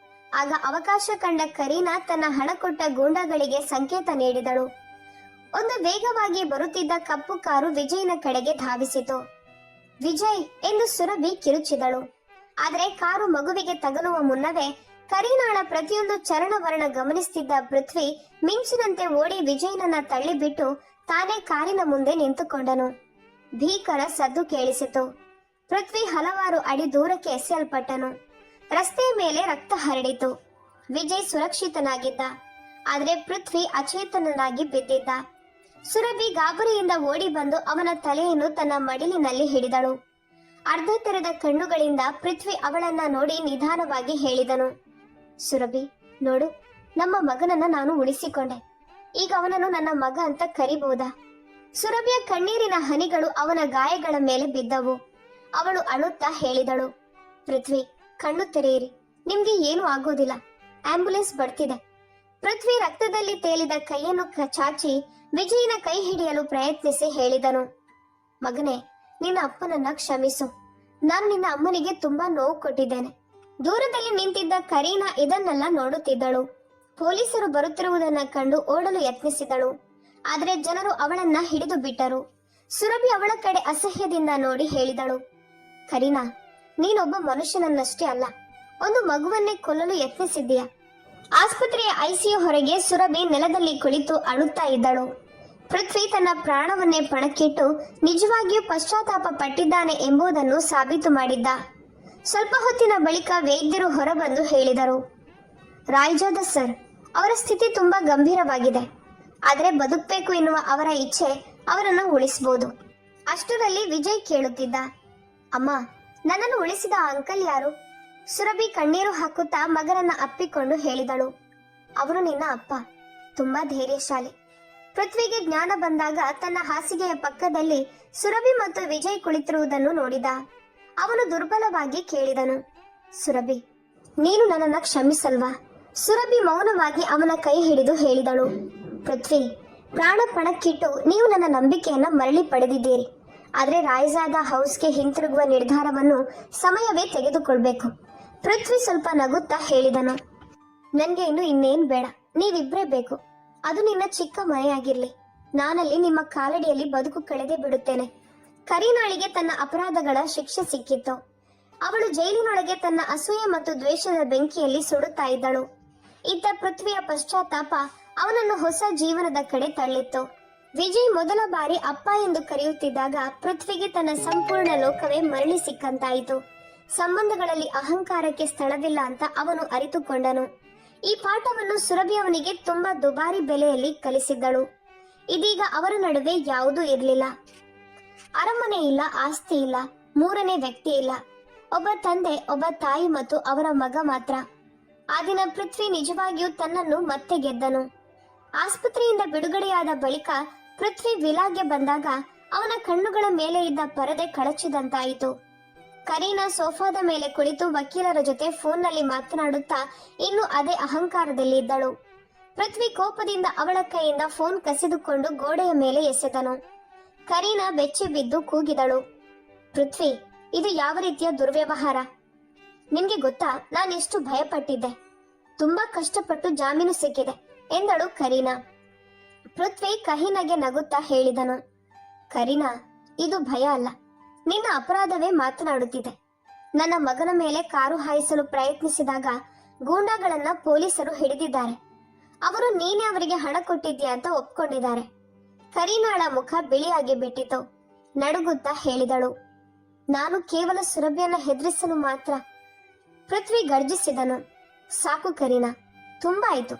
ಆಗ ಅವಕಾಶ ಕಂಡ ಕರೀನಾ ತನ್ನ ಹಣ ಕೊಟ್ಟ ಗೂಂಡಾಗಳಿಗೆ ಸಂಕೇತ ನೀಡಿದಳು. ಒಂದು ವೇಗವಾಗಿ ಬರುತ್ತಿದ್ದ ಕಪ್ಪು ಕಾರು ವಿಜಯ್ನ ಕಡೆಗೆ ಧಾವಿಸಿತು. ವಿಜಯ್ ಎಂದು ಸುರಭಿ ಕಿರುಚಿದಳು. ಆದರೆ ಕಾರು ಮಗುವಿಗೆ ತಗಲುವ ಮುನ್ನವೇ ಕರೀನಾಳ ಪ್ರತಿಯೊಂದು ಚರಣವರ್ಣ ಗಮನಿಸುತ್ತಿದ್ದ ಪೃಥ್ವಿ ಮಿಂಚಿನಂತೆ ಓಡಿ ವಿಜಯನನ್ನ ತಳ್ಳಿಬಿಟ್ಟು ತಾನೇ ಕಾರಿನ ಮುಂದೆ ನಿಂತುಕೊಂಡನು. ಭೀಕರ ಸದ್ದು ಕೇಳಿಸಿತು. ಪೃಥ್ವಿ ಹಲವಾರು ಅಡಿ ದೂರಕ್ಕೆ ಎಸೆಯಲ್ಪಟ್ಟನು. ರಸ್ತೆಯ ಮೇಲೆ ರಕ್ತ ಹರಡಿತು. ವಿಜಯ್ ಸುರಕ್ಷಿತನಾಗಿದ್ದ, ಆದರೆ ಪೃಥ್ವಿ ಅಚೇತನನಾಗಿ ಬಿದ್ದಿದ್ದ. ಸುರಭಿ ಗಾಬರಿಯಿಂದ ಓಡಿ ಬಂದು ಅವನ ತಲೆಯನ್ನು ತನ್ನ ಮಡಿಲಿನಲ್ಲಿ ಹಿಡಿದಳು. ಅರ್ಧ ತೆರೆದ ಕಣ್ಣುಗಳಿಂದ ಪೃಥ್ವಿ ಅವಳನ್ನ ನೋಡಿ ನಿಧಾನವಾಗಿ ಹೇಳಿದನು, ಸುರಭಿ, ನೋಡು, ನಮ್ಮ ಮಗನನ್ನ ನಾನು ಉಳಿಸಿಕೊಂಡೆ. ಈಗ ಅವನನ್ನು ನನ್ನ ಮಗ ಅಂತ ಕರಿಬಹುದಾ? ಸುರಭಿಯ ಕಣ್ಣೀರಿನ ಹನಿಗಳು ಅವನ ಗಾಯಗಳ ಮೇಲೆ ಬಿದ್ದವು. ಅವಳು ಅಳುತ್ತಾ ಹೇಳಿದಳು, ಪೃಥ್ವಿ, ಕಣ್ಣು ತೆರೆಯಿರಿ, ನಿಮ್ಗೆ ಏನೂ ಆಗೋದಿಲ್ಲ, ಆಂಬ್ಯುಲೆನ್ಸ್ ಬರ್ತಿದೆ. ಪೃಥ್ವಿ ರಕ್ತದಲ್ಲಿ ತೇಲಿದ ಕೈಯನ್ನು ಚಾಚಿ ವಿಜಯನ ಕೈ ಹಿಡಿಯಲು ಪ್ರಯತ್ನಿಸಿ ಹೇಳಿದನು, ಮಗನೇ, ನಿನ್ನ ಅಪ್ಪನನ್ನ ಕ್ಷಮಿಸು. ನಾನು ನಿನ್ನ ಅಮ್ಮನಿಗೆ ತುಂಬಾ ನೋವು ಕೊಟ್ಟಿದ್ದೇನೆ. ದೂರದಲ್ಲಿ ನಿಂತಿದ್ದ ಕರೀನಾ ಇದನ್ನೆಲ್ಲ ನೋಡುತ್ತಿದ್ದಳು. ಪೊಲೀಸರು ಬರುತ್ತಿರುವುದನ್ನ ಕಂಡು ಓಡಲು ಯತ್ನಿಸಿದಳು. ಆದರೆ ಜನರು ಅವಳನ್ನ ಹಿಡಿದು ಬಿಟ್ಟರು. ಸುರಭಿ ಅವಳ ಕಡೆ ಅಸಹ್ಯದಿಂದ ನೋಡಿ ಹೇಳಿದಳು, ಕರೀನಾ, ನೀನೊಬ್ಬ ಮನುಷ್ಯನನ್ನಷ್ಟೇ ಅಲ್ಲ, ಒಂದು ಮಗುವನ್ನೇ ಕೊಲ್ಲಲು ಯತ್ನಿಸಿದ್ದೀಯ. ಆಸ್ಪತ್ರೆಯ ಐಸಿಯು ಹೊರಗೆ ಸುರಭಿ ನೆಲದಲ್ಲಿ ಕುಳಿತು ಅಳುತ್ತಾ ಇದ್ದಳು. ಪೃಥ್ವಿ ತನ್ನ ಪ್ರಾಣವನ್ನೇ ಪಣಕ್ಕಿಟ್ಟು ನಿಜವಾಗಿಯೂ ಪಶ್ಚಾತ್ತಾಪ ಪಟ್ಟಿದ್ದಾನೆ ಎಂಬುದನ್ನು ಸಾಬೀತು ಮಾಡಿದ್ದ. ಸ್ವಲ್ಪ ಹೊತ್ತಿನ ಬಳಿಕ ವೈದ್ಯರು ಹೊರಬಂದು ಹೇಳಿದರು, ರಾಯ್ಜಾದ ಸರ್, ಅವರ ಸ್ಥಿತಿ ತುಂಬಾ ಗಂಭೀರವಾಗಿದೆ. ಆದರೆ ಬದುಕಬೇಕು ಎನ್ನುವ ಅವರ ಇಚ್ಛೆ ಅವರನ್ನು ಉಳಿಸಬಹುದು. ಅಷ್ಟರಲ್ಲಿ ವಿಜಯ್ ಕೇಳುತ್ತಿದ್ದ, ಅಮ್ಮ, ನನ್ನನ್ನು ಉಳಿಸಿದ ಆ ಅಂಕಲ್ ಯಾರು? ಸುರಭಿ ಕಣ್ಣೀರು ಹಾಕುತ್ತಾ ಮಗನನ್ನ ಅಪ್ಪಿಕೊಂಡು ಹೇಳಿದಳು, ಅವರು ನಿನ್ನ ಅಪ್ಪ, ತುಂಬಾ ಧೈರ್ಯಶಾಲಿ. ಪೃಥ್ವಿಗೆ ಜ್ಞಾನ ಬಂದಾಗ ತನ್ನ ಹಾಸಿಗೆಯ ಪಕ್ಕದಲ್ಲಿ ಸುರಭಿ ಮತ್ತು ವಿಜಯ್ ಕುಳಿತಿರುವುದನ್ನು ನೋಡಿದ. ಅವನು ದುರ್ಬಲವಾಗಿ ಕೇಳಿದನು, ಸುರಭಿ, ನೀನು ನನ್ನನ್ನ ಕ್ಷಮಿಸಲ್ವಾ? ಸುರಭಿ ಮೌನವಾಗಿ ಅವನ ಕೈ ಹಿಡಿದು ಹೇಳಿದಳು, ಪೃಥ್ವಿ, ಪ್ರಾಣ ಪಣಕ್ಕಿಟ್ಟು ನೀವು ನನ್ನ ನಂಬಿಕೆಯನ್ನ ಮರಳಿ ಪಡೆದಿದ್ದೀರಿ. ಆದ್ರೆ ರಾಯ್ಜಾದ ಹೌಸ್ಗೆ ಹಿಂತಿರುಗುವ ನಿರ್ಧಾರವನ್ನು ಸಮಯವೇ ತೆಗೆದುಕೊಳ್ಬೇಕು. ಪೃಥ್ವಿ ಸ್ವಲ್ಪ ನಗುತ್ತಾ ಹೇಳಿದನು, ನನ್ಗೆ ಇನ್ನು ಇನ್ನೇನ್ ಬೇಡ, ನೀವಿಬ್ರೇ ಬೇಕು. ಅದು ನಿನ್ನ ಚಿಕ್ಕ ಮನೆಯಾಗಿರ್ಲಿ. ನಾನಲ್ಲಿ ನಿಮ್ಮ ಕಾಲಡಿಯಲ್ಲಿ ಬದುಕು ಕಳೆದೇ ಬಿಡುತ್ತೇನೆ. ಕರೀನಾಳಿಗೆ ತನ್ನ ಅಪರಾಧಗಳ ಶಿಕ್ಷೆ ಸಿಕ್ಕಿತ್ತು. ಅವಳು ಜೈಲಿನೊಳಗೆ ತನ್ನ ಅಸೂಯೆ ಮತ್ತು ದ್ವೇಷದ ಬೆಂಕಿಯಲ್ಲಿ ಸುಡುತ್ತಾ ಇದ್ದಳು. ಇದ್ದ ಪೃಥ್ವಿಯ ಪಶ್ಚಾತ್ತಾಪ ಅವನನ್ನು ಹೊಸ ಜೀವನದ ಕಡೆ ತಳ್ಳಿತ್ತು. ವಿಜಯ್ ಮೊದಲ ಬಾರಿ ಅಪ್ಪ ಎಂದು ಕರೆಯುತ್ತಿದ್ದಾಗ ಪೃಥ್ವಿಗೆ ತನ್ನ ಸಂಪೂರ್ಣ ಲೋಕವೇ ಮರಳಿ ಸಿಕ್ಕಂತಾಯಿತು. ಸಂಬಂಧಗಳಲ್ಲಿ ಅಹಂಕಾರಕ್ಕೆ ಸ್ಥಳವಿಲ್ಲ ಅಂತ ಅವನು ಅರಿತುಕೊಂಡನು. ಈ ಪಾಠವನ್ನು ಸುರಭಿ ಅವನಿಗೆ ತುಂಬಾ ದುಬಾರಿ ಬೆಲೆಯಲ್ಲಿ ಕಲಿಸಿದ್ದಳು. ಇದೀಗ ಅವರ ನಡುವೆ ಯಾವುದೂ ಇರಲಿಲ್ಲ. ಅರಮನೆ ಇಲ್ಲ, ಆಸ್ತಿ ಇಲ್ಲ, ಮೂರನೇ ವ್ಯಕ್ತಿ ಇಲ್ಲ. ಒಬ್ಬ ತಂದೆ, ಒಬ್ಬ ತಾಯಿ ಮತ್ತು ಅವರ ಮಗ ಮಾತ್ರ. ಆ ದಿನ ಪೃಥ್ವಿ ನಿಜವಾಗಿಯೂ ತನ್ನನ್ನು ಮತ್ತೆ ಗೆದ್ದನು. ಆಸ್ಪತ್ರೆಯಿಂದ ಬಿಡುಗಡೆಯಾದ ಬಳಿಕ ಪೃಥ್ವಿ ವಿಲಾಗೆ ಬಂದಾಗ ಅವನ ಕಣ್ಣುಗಳ ಮೇಲೆ ಇದ್ದ ಪರದೆ ಕಳಚಿದಂತಾಯಿತು. ಕರೀನಾ ಸೋಫಾದ ಮೇಲೆ ಕುಳಿತು ವಕೀಲರ ಜೊತೆ ಫೋನ್ನಲ್ಲಿ ಮಾತನಾಡುತ್ತಾ ಇನ್ನು ಅದೇ ಅಹಂಕಾರದಲ್ಲಿ ಇದ್ದಳು. ಪೃಥ್ವಿ ಕೋಪದಿಂದ ಅವಳ ಕೈಯಿಂದ ಫೋನ್ ಕಸಿದುಕೊಂಡು ಗೋಡೆಯ ಮೇಲೆ ಎಸೆದನು. ಕರೀನಾ ಬೆಚ್ಚಿ ಬಿದ್ದು ಕೂಗಿದಳು, ಪೃಥ್ವಿ, ಇದು ಯಾವ ರೀತಿಯ ದುರ್ವ್ಯವಹಾರ? ನಿಮ್ಗೆ ಗೊತ್ತಾ ನಾನೆಷ್ಟು ಭಯಪಟ್ಟಿದ್ದೆ. ತುಂಬಾ ಕಷ್ಟಪಟ್ಟು ಜಾಮೀನು ಸಿಕ್ಕಿದೆ ಎಂದಳು ಕರೀನಾ. ಪೃಥ್ವಿ ಕಹಿನಗೆ ನಗುತ್ತಾ ಹೇಳಿದನು, ಕರೀನಾ, ಇದು ಭಯ ಅಲ್ಲ, ನಿನ್ನ ಅಪರಾಧವೇ ಮಾತನಾಡುತ್ತಿದೆ. ನನ್ನ ಮಗನ ಮೇಲೆ ಕಾರು ಹಾಯಿಸಲು ಪ್ರಯತ್ನಿಸಿದಾಗ ಗೂಂಡಾಗಳನ್ನ ಪೊಲೀಸರು ಹಿಡಿದಿದ್ದಾರೆ. ಅವರು ನೀನೇ ಅವರಿಗೆ ಹಣ ಕೊಟ್ಟಿದ್ಯಾ ಅಂತ ಒಪ್ಕೊಂಡಿದ್ದಾರೆ. ಕರೀನಾಳ ಮುಖ ಬಿಳಿಯಾಗಿ ಬಿಟ್ಟಿತು. ನಡುಗುತ್ತಾ ಹೇಳಿದಳು, ನಾನು ಕೇವಲ ಸುರಭಿಯನ್ನ ಹೆದರಿಸಲು ಮಾತ್ರ. ಪೃಥ್ವಿ ಗರ್ಜಿಸಿದನು, ಸಾಕು ಕರೀನಾ, ತುಂಬಾ ಆಯ್ತು.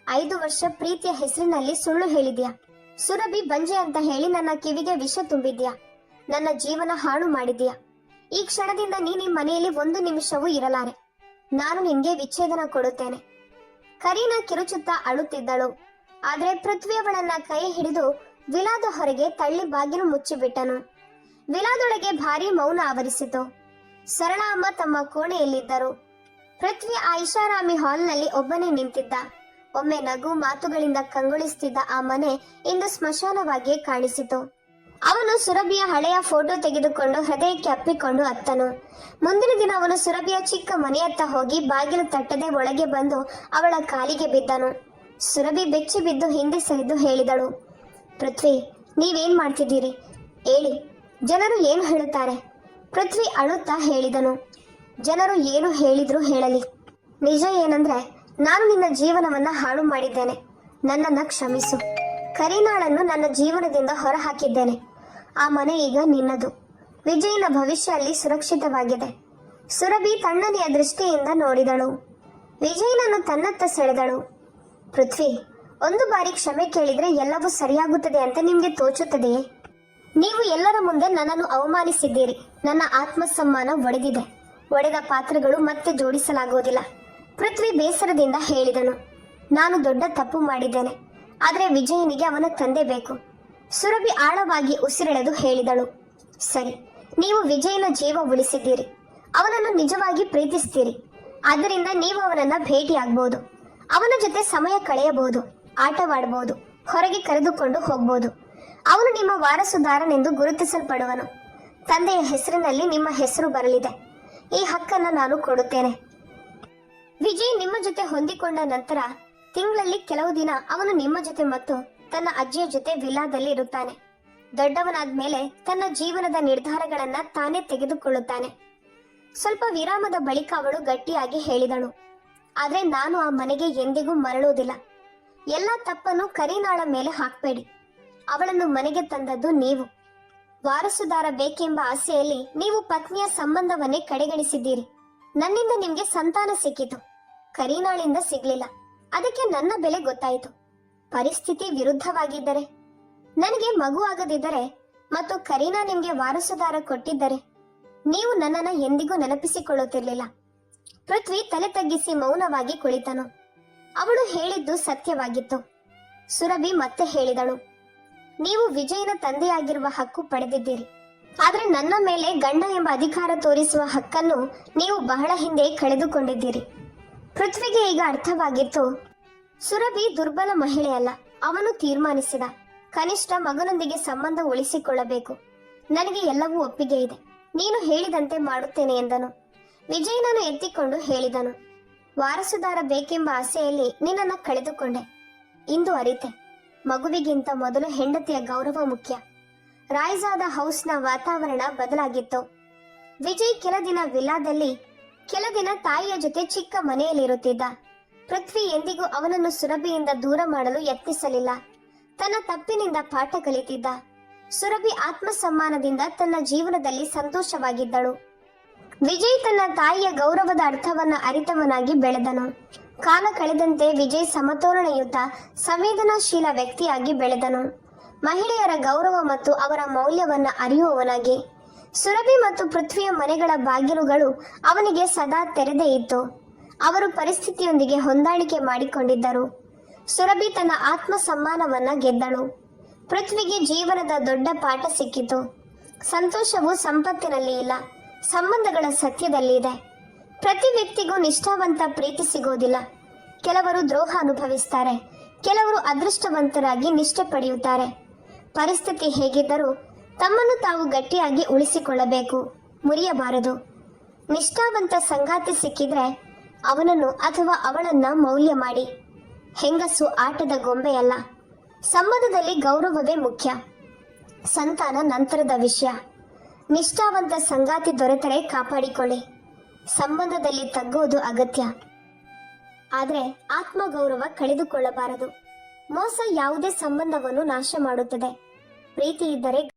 5 ವರ್ಷ ಪ್ರೀತಿಯ ಹೆಸರಿನಲ್ಲಿ ಸುಳ್ಳು ಹೇಳಿದ್ಯಾ. ಸುರಭಿ ಬಂಜೆ ಅಂತ ಹೇಳಿ ನನ್ನ ಕಿವಿಗೆ ವಿಷ ತುಂಬಿದ್ಯಾ. ನನ್ನ ಜೀವನ ಹಾಳು ಮಾಡಿದ್ಯಾ. ಈ ಕ್ಷಣದಿಂದ ನೀನು ಈ ಮನೆಯಲ್ಲಿ 1 ನಿಮಿಷವೂ ಇರಲಾರೆ. ನಾನು ನಿನ್ಗೆ ವಿಚ್ಛೇದನ ಕೊಡುತ್ತೇನೆ. ಕರೀನಾ ಕಿರುಚುತ್ತಾ ಅಳುತ್ತಿದ್ದಳು. ಆದ್ರೆ ಪೃಥ್ವಿ ಅವಳನ್ನ ಕೈ ಹಿಡಿದು ವಿಲಾದ ಹೊರಗೆ ತಳ್ಳಿ ಬಾಗಿಲು ಮುಚ್ಚಿಬಿಟ್ಟನು. ವಿಲಾದೊಳಗೆ ಭಾರಿ ಮೌನ ಆವರಿಸಿತು. ಸರಳಾ ಅಮ್ಮ ತಮ್ಮ ಕೋಣೆಯಲ್ಲಿದ್ದರು. ಪೃಥ್ವಿ ಆ ಐಷಾರಾಮಿ ಹಾಲ್ನಲ್ಲಿ ಒಬ್ಬನೇ ನಿಂತಿದ್ದ. ಒಮ್ಮೆ ನಗು ಮಾತುಗಳಿಂದ ಕಂಗೊಳಿಸುತ್ತಿದ್ದ ಆ ಮನೆ ಇಂದು ಸ್ಮಶಾನವಾಗಿಯೇ ಕಾಣಿಸಿತು. ಅವನು ಸುರಭಿಯ ಹಳೆಯ ಫೋಟೋ ತೆಗೆದುಕೊಂಡು ಹೃದಯಕ್ಕೆ ಅಪ್ಪಿಕೊಂಡು ಅತ್ತನು. ಮುಂದಿನ ದಿನ ಅವನು ಸುರಭಿಯ ಚಿಕ್ಕ ಮನೆಯತ್ತ ಹೋಗಿ ಬಾಗಿಲು ತಟ್ಟದೆ ಒಳಗೆ ಬಂದು ಅವಳ ಕಾಲಿಗೆ ಬಿದ್ದನು. ಸುರಭಿ ಬೆಚ್ಚಿ ಬಿದ್ದು ಹಿಂದೆ ಸರಿದು ಹೇಳಿದಳು, ಪೃಥ್ವಿ, ನೀವೇನ್ ಮಾಡ್ತಿದ್ದೀರಿ ಹೇಳಿ, ಜನರು ಏನು ಹೇಳುತ್ತಾರೆ? ಪೃಥ್ವಿ ಅಳುತ್ತಾ ಹೇಳಿದನು, ಜನರು ಏನು ಹೇಳಿದ್ರು ಹೇಳಲಿ. ನಿಜ ಏನಂದ್ರೆ ನಾನು ನಿನ್ನ ಜೀವನವನ್ನ ಹಾಳು ಮಾಡಿದ್ದೇನೆ. ನನ್ನನ್ನ ಕ್ಷಮಿಸು. ಕರೀನಾಳನ್ನು ನನ್ನ ಜೀವನದಿಂದ ಹೊರ ಹಾಕಿದ್ದೇನೆ. ಆ ಮನೆ ಈಗ ನಿನ್ನದು. ವಿಜಯನ ಭವಿಷ್ಯ ಅಲ್ಲಿ ಸುರಕ್ಷಿತವಾಗಿದೆ. ಸುರಭಿ ತಣ್ಣನೆಯ ದೃಷ್ಟಿಯಿಂದ ನೋಡಿದಳು. ವಿಜಯನನ್ನು ತನ್ನತ್ತ ಸೆಳೆದಳು. ಪೃಥ್ವಿ, ಒಂದು ಬಾರಿ ಕ್ಷಮೆ ಕೇಳಿದ್ರೆ ಎಲ್ಲವೂ ಸರಿಯಾಗುತ್ತದೆ ಅಂತ ನಿಮ್ಗೆ ತೋಚುತ್ತದೆಯೇ? ನೀವು ಎಲ್ಲರ ಮುಂದೆ ನನ್ನನ್ನು ಅವಮಾನಿಸಿದ್ದೀರಿ. ನನ್ನ ಆತ್ಮಸಮ್ಮಾನ ಒಡೆದಿದೆ. ಒಡೆದ ಪಾತ್ರಗಳು ಮತ್ತೆ ಜೋಡಿಸಲಾಗುವುದಿಲ್ಲ. ಪೃಥ್ವಿ ಬೇಸರದಿಂದ ಹೇಳಿದನು, ನಾನು ದೊಡ್ಡ ತಪ್ಪು ಮಾಡಿದ್ದೇನೆ. ಆದ್ರೆ ವಿಜಯನಿಗೆ ಅವನ ತಂದೆ ಬೇಕು. ಸುರಭಿ ಆಳವಾಗಿ ಉಸಿರೆಳೆದು ಹೇಳಿದಳು, ಸರಿ, ನೀವು ವಿಜಯನ ಜೀವ ಉಳಿಸಿದ್ದೀರಿ. ಅವನನ್ನು ನಿಜವಾಗಿ ಪ್ರೀತಿಸ್ತೀರಿ. ಆದ್ದರಿಂದ ನೀವು ಅವನನ್ನ ಭೇಟಿಯಾಗಬಹುದು. ಅವನ ಜೊತೆ ಸಮಯ ಕಳೆಯಬಹುದು, ಆಟವಾಡಬಹುದು, ಹೊರಗೆ ಕರೆದುಕೊಂಡು ಹೋಗಬಹುದು. ಅವನು ನಿಮ್ಮ ವಾರಸುದಾರನೆಂದು ಗುರುತಿಸಲ್ಪಡುವನು. ತಂದೆಯ ಹೆಸರಿನಲ್ಲಿ ನಿಮ್ಮ ಹೆಸರು ಬರಲಿದೆ. ಈ ಹಕ್ಕನ್ನ ನಾನು ಕೊಡುತ್ತೇನೆ. ವಿಜಯ್ ನಿಮ್ಮ ಜೊತೆ ಹೊಂದಿಕೊಂಡ ನಂತರ ತಿಂಗಳಲ್ಲಿ ಕೆಲವು ದಿನ ಅವನು ನಿಮ್ಮ ಜೊತೆ ಮತ್ತು ತನ್ನ ಅಜ್ಜಿಯ ಜೊತೆ ವಿಲಾದಲ್ಲಿ ಇರುತ್ತಾನೆ. ದೊಡ್ಡವನಾದ್ಮೇಲೆ ತನ್ನ ಜೀವನದ ನಿರ್ಧಾರಗಳನ್ನ ತಾನೇ ತೆಗೆದುಕೊಳ್ಳುತ್ತಾನೆ. ಸ್ವಲ್ಪ ವಿರಾಮದ ಬಳಿಕ ಅವಳು ಗಟ್ಟಿಯಾಗಿ ಹೇಳಿದಳು, ಆದ್ರೆ ನಾನು ಆ ಮನೆಗೆ ಎಂದಿಗೂ ಮರಳುವುದಿಲ್ಲ. ಎಲ್ಲ ತಪ್ಪನ್ನು ಕರೀನಾಳ ಮೇಲೆ ಹಾಕ್ಬೇಡಿ. ಅವಳನ್ನು ಮನೆಗೆ ತಂದದ್ದು ನೀವು. ವಾರಸುದಾರ ಬೇಕೆಂಬ ಆಸೆಯಲ್ಲಿ ನೀವು ಪತ್ನಿಯ ಸಂಬಂಧವನ್ನೇ ಕಡೆಗಣಿಸಿದ್ದೀರಿ. ನನ್ನಿಂದ ನಿಮ್ಗೆ ಸಂತಾನ ಸಿಕ್ಕಿತು, ಕರೀನಾಳಿಂದ ಸಿಗ್ಲಿಲ್ಲ. ಅದಕ್ಕೆ ನನ್ನ ಬೆಲೆ ಗೊತ್ತಾಯಿತು. ಪರಿಸ್ಥಿತಿ ವಿರುದ್ಧವಾಗಿದ್ದರೆ, ನನಗೆ ಮಗು ಆಗದಿದ್ದರೆ ಮತ್ತು ಕರೀನಾ ನಿಮ್ಗೆ ವಾರಸುದಾರ ಕೊಟ್ಟಿದ್ದರೆ ನೀವು ನನ್ನನ್ನ ಎಂದಿಗೂ ನೆನಪಿಸಿಕೊಳ್ಳುತ್ತಿರಲಿಲ್ಲ. ಪೃಥ್ವಿ ತಲೆ ತಗ್ಗಿಸಿ ಮೌನವಾಗಿ ಕುಳಿತನು. ಅವಳು ಹೇಳಿದ್ದು ಸತ್ಯವಾಗಿತ್ತು. ಸುರಭಿ ಮತ್ತೆ ಹೇಳಿದಳು, ನೀವು ವಿಜಯನ ತಂದೆಯಾಗಿರುವ ಹಕ್ಕು ಪಡೆದಿದ್ದೀರಿ. ಆದ್ರೆ ನನ್ನ ಮೇಲೆ ಗಂಡ ಎಂಬ ಅಧಿಕಾರ ತೋರಿಸುವ ಹಕ್ಕನ್ನು ನೀವು ಬಹಳ ಹಿಂದೆ ಕಳೆದುಕೊಂಡಿದ್ದೀರಿ. ಪೃಥ್ವಿಗೆ ಈಗ ಅರ್ಥವಾಗಿತ್ತು, ಸುರಭಿ ದುರ್ಬಲ ಮಹಿಳೆಯಲ್ಲ. ಅವನು ತೀರ್ಮಾನಿಸಿದ, ಕನಿಷ್ಠ ಮಗನೊಂದಿಗೆ ಸಂಬಂಧ ಉಳಿಸಿಕೊಳ್ಳಬೇಕು. ನನಗೆ ಎಲ್ಲವೂ ಒಪ್ಪಿಗೆ ಇದೆ. ನೀನು ಹೇಳಿದಂತೆ ಮಾಡುತ್ತೇನೆ ಎಂದನು. ವಿಜಯನನ್ನು ಎತ್ತಿಕೊಂಡು ಹೇಳಿದನು, ವಾರಸುದಾರ ಬೇಕೆಂಬ ಆಸೆಯಲ್ಲಿ ನಿನ್ನನ್ನು ಕಳೆದುಕೊಂಡೆ. ಇಂದು ಅರಿತೆ, ಮಗುವಿಗಿಂತ ಮೊದಲು ಹೆಂಡತಿಯ ಗೌರವ ಮುಖ್ಯ. ರಾಯ್ಜಾದ ಹೌಸ್ನ ವಾತಾವರಣ ಬದಲಾಗಿತ್ತು. ವಿಜಯ್ ಕೆಲ ದಿನ ವಿಲ್ಲಾದಲ್ಲಿ, ಕೆಲ ದಿನ ತಾಯಿಯ ಜೊತೆ ಚಿಕ್ಕ ಮನೆಯಲ್ಲಿರುತ್ತಿದ್ದ. ಪೃಥ್ವಿ ಎಂದಿಗೂ ಅವನನ್ನು ಸುರಭಿಯಿಂದ ದೂರ ಮಾಡಲು ಯತ್ನಿಸಲಿಲ್ಲ. ತನ್ನ ತಪ್ಪಿನಿಂದ ಪಾಠ ಕಲಿತಿದ್ದ. ಸುರಭಿ ಆತ್ಮಸಮ್ಮಾನದಿಂದ ತನ್ನ ಜೀವನದಲ್ಲಿ ಸಂತೋಷವಾಗಿದ್ದಳು. ವಿಜಯ್ ತನ್ನ ತಾಯಿಯ ಗೌರವದ ಅರ್ಥವನ್ನ ಅರಿತವನಾಗಿ ಬೆಳೆದನು. ಕಾಲ ಕಳೆದಂತೆ ವಿಜಯ್ ಸಮತೋಲನಯುತ, ಸಂವೇದನಾಶೀಲ ವ್ಯಕ್ತಿಯಾಗಿ ಬೆಳೆದನು. ಮಹಿಳೆಯರ ಗೌರವ ಮತ್ತು ಅವರ ಮೌಲ್ಯವನ್ನ ಅರಿಯುವವನಾಗಿ. ಸುರಭಿ ಮತ್ತು ಪೃಥ್ವಿಯ ಮನೆಗಳ ಬಾಗಿಲುಗಳು ಅವನಿಗೆ ಸದಾ ತೆರೆದೇ ಇತ್ತು. ಅವರು ಪರಿಸ್ಥಿತಿಯೊಂದಿಗೆ ಹೊಂದಾಣಿಕೆ ಮಾಡಿಕೊಂಡಿದ್ದರು. ಸುರಭಿ ತನ್ನ ಆತ್ಮ ಸಮ್ಮಾನವನ್ನ ಗೆದ್ದಳು. ಪೃಥ್ವಿಗೆ ಜೀವನದ ದೊಡ್ಡ ಪಾಠ ಸಿಕ್ಕಿತು. ಸಂತೋಷವು ಸಂಪತ್ತಿನಲ್ಲಿ ಇಲ್ಲ, ಸಂಬಂಧಗಳ ಸತ್ಯದಲ್ಲಿ ಇದೆ. ಪ್ರತಿ ವ್ಯಕ್ತಿಗೂ ನಿಷ್ಠಾವಂತ ಪ್ರೀತಿ ಸಿಗೋದಿಲ್ಲ. ಕೆಲವರು ದ್ರೋಹ ಅನುಭವಿಸ್ತಾರೆ, ಕೆಲವರು ಅದೃಷ್ಟವಂತರಾಗಿ ನಿಷ್ಠೆ ಪಡೆಯುತ್ತಾರೆ. ಪರಿಸ್ಥಿತಿ ಹೇಗಿದ್ದರೂ ತಮ್ಮನ್ನು ತಾವು ಗಟ್ಟಿಯಾಗಿ ಉಳಿಸಿಕೊಳ್ಳಬೇಕು, ಮುರಿಯಬಾರದು. ನಿಷ್ಠಾವಂತ ಸಂಗಾತಿ ಸಿಕ್ಕಿದ್ರೆ ಅವನನ್ನು ಅಥವಾ ಅವಳನ್ನ ಮೌಲ್ಯ ಮಾಡಿ. ಹೆಂಗಸು ಆಟದ ಗೊಂಬೆಯಲ್ಲ. ಸಂಬಂಧದಲ್ಲಿ ಗೌರವವೇ ಮುಖ್ಯ, ಸಂತಾನ ನಂತರದ ವಿಷಯ. ನಿಷ್ಠಾವಂತ ಸಂಗಾತಿ ದೊರೆತರೆ ಕಾಪಾಡಿಕೊಳ್ಳಿ. ಸಂಬಂಧದಲ್ಲಿ ತಗ್ಗೋದು ಅಗತ್ಯ, ಆದರೆ ಆತ್ಮಗೌರವ ಕಳೆದುಕೊಳ್ಳಬಾರದು. ಮೋಸ ಯಾವುದೇ ಸಂಬಂಧವನ್ನು ನಾಶ ಮಾಡುತ್ತದೆ. ಪ್ರೀತಿ ಇದ್ದರೆ